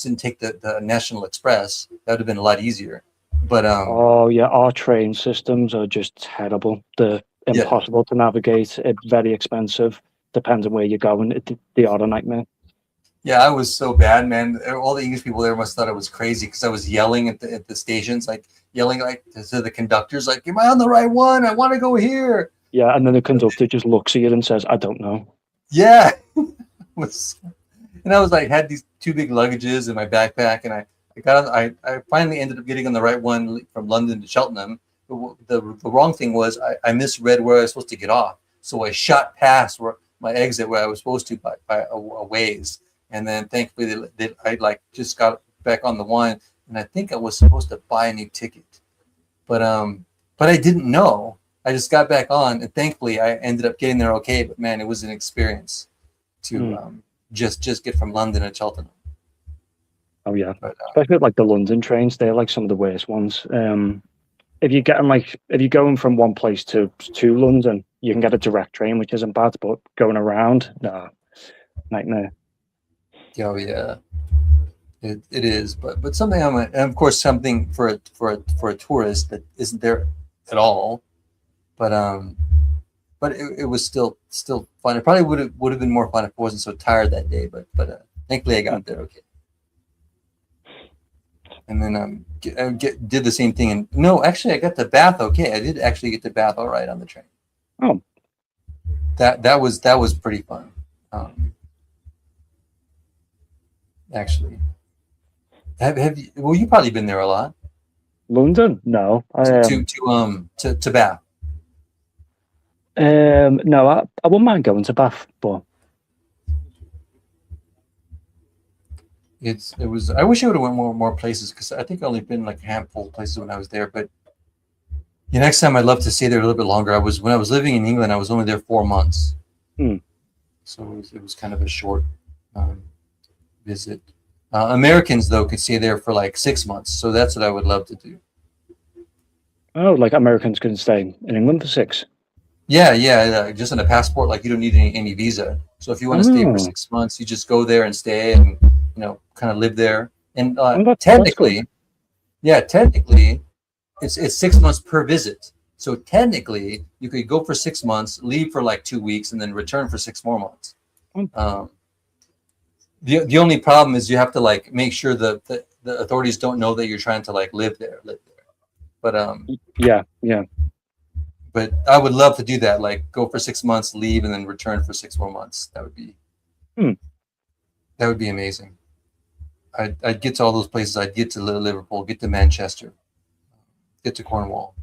Speaker 1: didn't take the National Express. That would have been a lot easier. But
Speaker 3: our train systems are just terrible. They're impossible to navigate. It's very expensive. Depends on where you're going. They are a nightmare.
Speaker 1: Yeah, I was so bad, man. All the English people there must have thought I was crazy because I was yelling at the stations, like yelling like to the conductors, like, "Am I on the right one? I want to go here."
Speaker 3: Yeah, and then the conductor just looks at you and says, "I don't know."
Speaker 1: Yeah, and I was like, had these two big luggages in my backpack, and I finally ended up getting on the right one from London to Cheltenham. The wrong thing was I misread where I was supposed to get off, so I shot past my exit where I was supposed to by a ways. And then thankfully I just got back on the one, and I think I was supposed to buy a new ticket, but I didn't know. I just got back on, and thankfully I ended up getting there okay. But man, it was an experience to just get from London to Cheltenham.
Speaker 3: Oh yeah, especially like the London trains, they're like some of the worst ones. If you're going from one place to London, you can get a direct train, which isn't bad, but going around, nightmare.
Speaker 1: Oh yeah, it is, but something and of course something for a tourist that isn't there at all, but it was still fun. It probably would have been more fun if I wasn't so tired that day, but thankfully I got there okay. And then did the same thing, and no, actually I got to Bath okay. I did actually get to Bath all right on the train.
Speaker 3: Oh,
Speaker 1: that was pretty fun. Actually, have you? Well, you've probably been there a lot.
Speaker 3: London? No.
Speaker 1: To Bath.
Speaker 3: No, I wouldn't mind going to Bath, but
Speaker 1: it was. I wish I would have went more places because I think I only been like a handful of places when I was there. But the next time I'd love to stay there a little bit longer. When I was living in England, I was only there 4 months, so it was kind of a short visit. Americans though could stay there for like 6 months, so that's what I would love to do.
Speaker 3: Oh, like Americans can stay in England for 6?
Speaker 1: Yeah, just on a passport. Like you don't need any visa. So if you want to stay for 6 months, you just go there and stay, and kind of live there. And technically, it's 6 months per visit. So technically, you could go for 6 months, leave for like 2 weeks, and then return for 6 more months. The only problem is you have to like make sure the authorities don't know that you're trying to like live there. But
Speaker 3: yeah.
Speaker 1: But I would love to do that. Like go for 6 months, leave, and then return for 6 more months. That would be amazing. I'd get to all those places. I'd get to Liverpool, get to Manchester, get to Cornwall.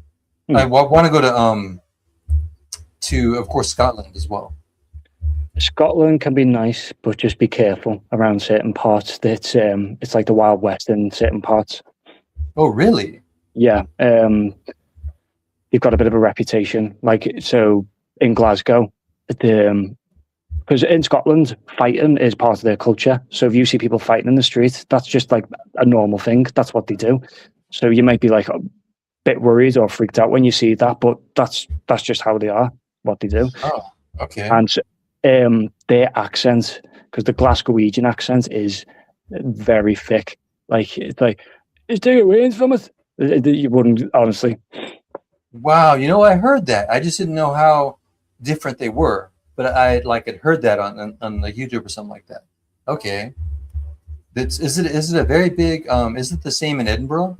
Speaker 1: I want to go to of course Scotland as well.
Speaker 3: Scotland can be nice, but just be careful around certain parts. It's like the Wild West in certain parts.
Speaker 1: Oh, really?
Speaker 3: Yeah. You've got a bit of a reputation. Like, so in Glasgow, because in Scotland, fighting is part of their culture. So if you see people fighting in the street, that's just like a normal thing. That's what they do. So you might be like a bit worried or freaked out when you see that, but that's just how they are, what they do.
Speaker 1: Oh, okay.
Speaker 3: And their accent, because the Glaswegian accent is very thick. Like it's like, is there a range from it? You wouldn't honestly.
Speaker 1: Wow, I heard that. I just didn't know how different they were, but I like had heard that on like YouTube or something like that. Okay, is it a very big? Is it the same in Edinburgh?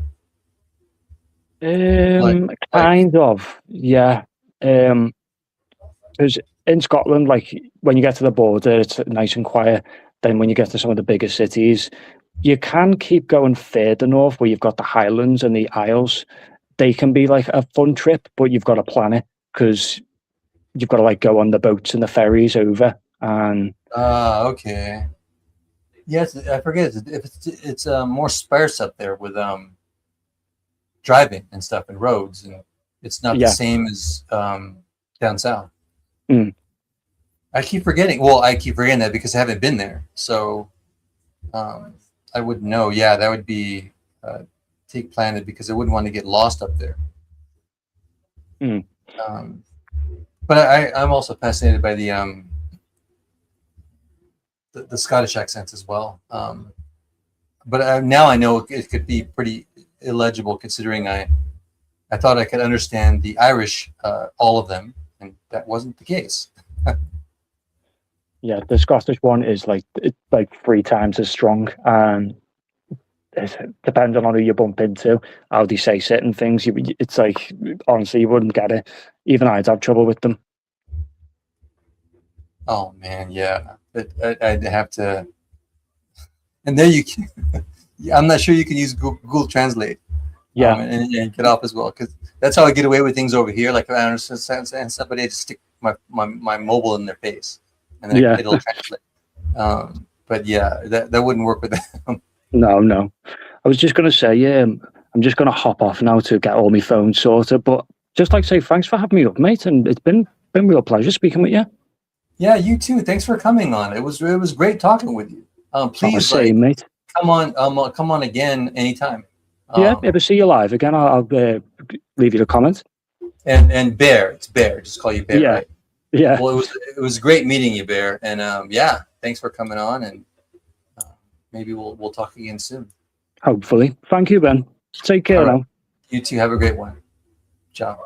Speaker 1: Like
Speaker 3: Kind of, yeah. Because in Scotland, like when you get to the border, it's nice and quiet. Then when you get to some of the bigger cities, you can keep going further north where you've got the Highlands and the Isles. They can be like a fun trip, but you've got to plan it because you've got to like go on the boats and the ferries over. And
Speaker 1: okay. Yes, I forget if it's more sparse up there with driving and stuff and roads, and it's not the same as down south.
Speaker 3: Mm.
Speaker 1: I keep forgetting. Well, I keep forgetting that because I haven't been there, so I wouldn't know. Yeah, that would be take planted because I wouldn't want to get lost up there.
Speaker 3: Mm.
Speaker 1: But I'm also fascinated by the Scottish accents as well. But now I know it could be pretty illegible considering I thought I could understand the Irish, all of them, and that wasn't the case.
Speaker 3: Yeah, the Scottish one is like 3 times as strong, and depending on who you bump into, how they say certain things, it's like honestly you wouldn't get it. Even I'd have trouble with them.
Speaker 1: Oh man, yeah, but I'd have to. And there you can. I'm not sure you can use Google Translate.
Speaker 3: Yeah,
Speaker 1: and get off as well because that's how I get away with things over here. Like if I understand somebody, I just stick my mobile in their face, and then it'll translate. But yeah, that wouldn't work with them.
Speaker 3: No. I was just going to say, I'm just going to hop off now to get all my phones sorted. But just like to say, thanks for having me up, mate. And it's been a real pleasure speaking with you.
Speaker 1: Yeah, you too. Thanks for coming on. It was great talking with you. Please,
Speaker 3: mate.
Speaker 1: Come on again anytime.
Speaker 3: Yeah, if I see you live again, I'll leave you a comment.
Speaker 1: And Bear, it's Bear. Just call you Bear,
Speaker 3: yeah.
Speaker 1: right?
Speaker 3: Yeah.
Speaker 1: Well, it was great meeting you, Bear. And yeah, thanks for coming on. And maybe we'll talk again soon.
Speaker 3: Hopefully. Thank you, Ben. Take care now.
Speaker 1: You too. Have a great one. Ciao.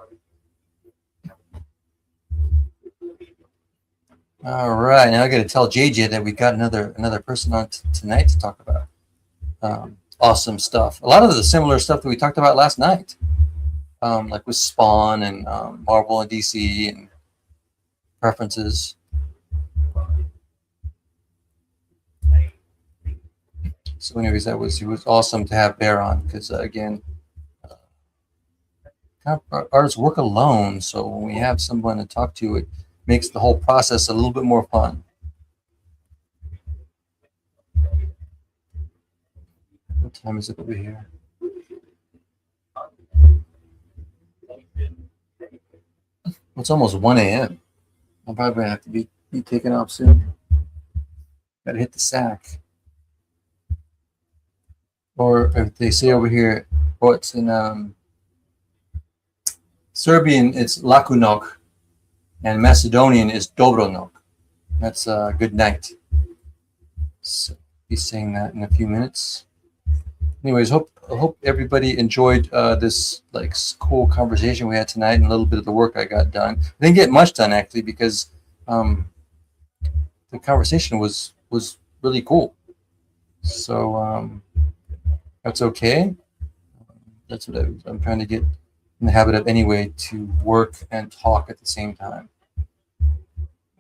Speaker 1: All right. Now I got to tell JJ that we got another person on tonight to talk about awesome stuff. A lot of the similar stuff that we talked about last night, like with Spawn and Marvel and DC and preferences. So anyways, it was awesome to have Bear on because again, artists work alone. So when we have someone to talk to, it makes the whole process a little bit more fun. What time is it over here? It's almost 1 a.m. I'm probably gonna have to be taken off soon. Gotta hit the sack. Or if they say over here, it's in Serbian, it's lakunok, and Macedonian is dobronok. That's good night. So be saying that in a few minutes. Anyways, I hope everybody enjoyed this like cool conversation we had tonight and a little bit of the work I got done. I didn't get much done actually because the conversation was really cool. So that's okay. That's what I'm trying to get in the habit of anyway, to work and talk at the same time.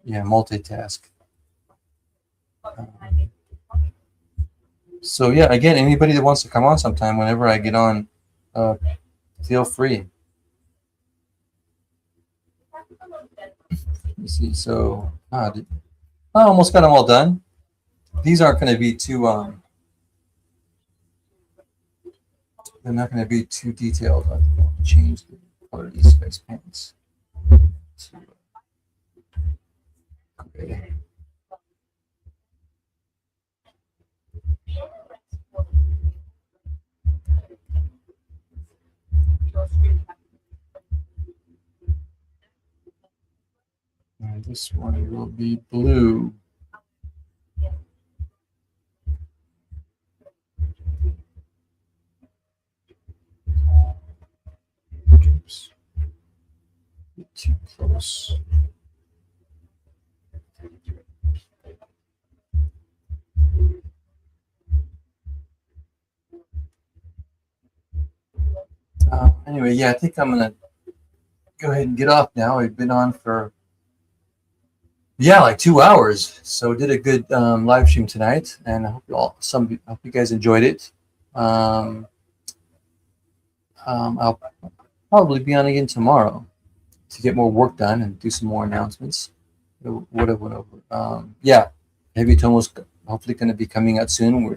Speaker 1: Yeah, multitask. So yeah, again, anybody that wants to come on sometime, whenever I get on, feel free. Let's see. So I almost got them all done. These aren't going to be too they're not going to be too detailed. I think I'll change the color of these guys' pants to gray. This one will be blue. Oops. Too close. Anyway, yeah, I think I'm gonna go ahead and get off now. We've been on for like 2 hours, so did a good live stream tonight, and I hope hope you guys enjoyed it. I'll probably be on again tomorrow to get more work done and do some more announcements. Whatever. Yeah, Heavy Atomo's hopefully going to be coming out soon. We're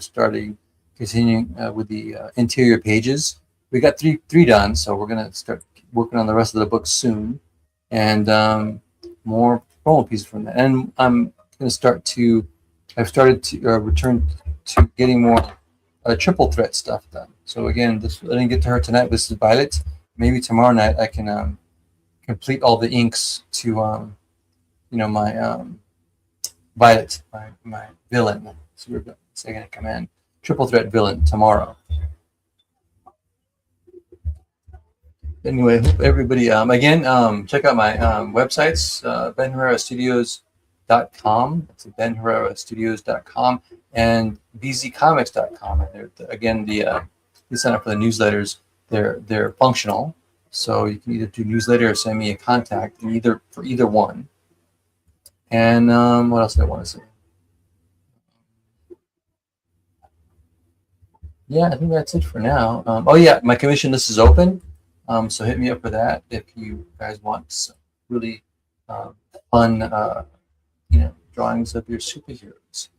Speaker 1: continuing with the interior pages. We got three done, so we're going to start working on the rest of the book soon, and more promo pieces from that. And I'm going to I've started to return to getting more triple threat stuff done. So again, I didn't get to her tonight. This is Violet. Maybe tomorrow night I can complete all the inks to my Violet, my villain. So we're going to command triple threat villain tomorrow. Anyway, hope everybody again check out my websites, benherrerastudios.com. That's benherrerastudios.com and bzcomics.com. And again, you sign up for the newsletters. They're functional, so you can either do newsletter or send me a contact for either one. And what else did I want to say? Yeah, I think that's it for now. Oh yeah, my commission list is open. So hit me up for that if you guys want some really fun, drawings of your superheroes.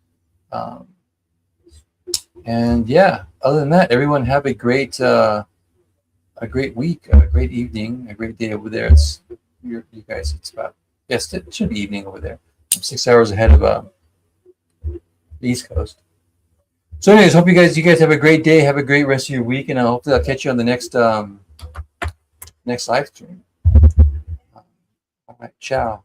Speaker 1: And yeah, other than that, everyone have a great week, a great evening, a great day over there. It's you guys. It's about it should be evening over there. I'm 6 hours ahead of the East Coast. So, anyways, hope you guys have a great day, have a great rest of your week, and hopefully I'll catch you on the next live stream. All right, ciao.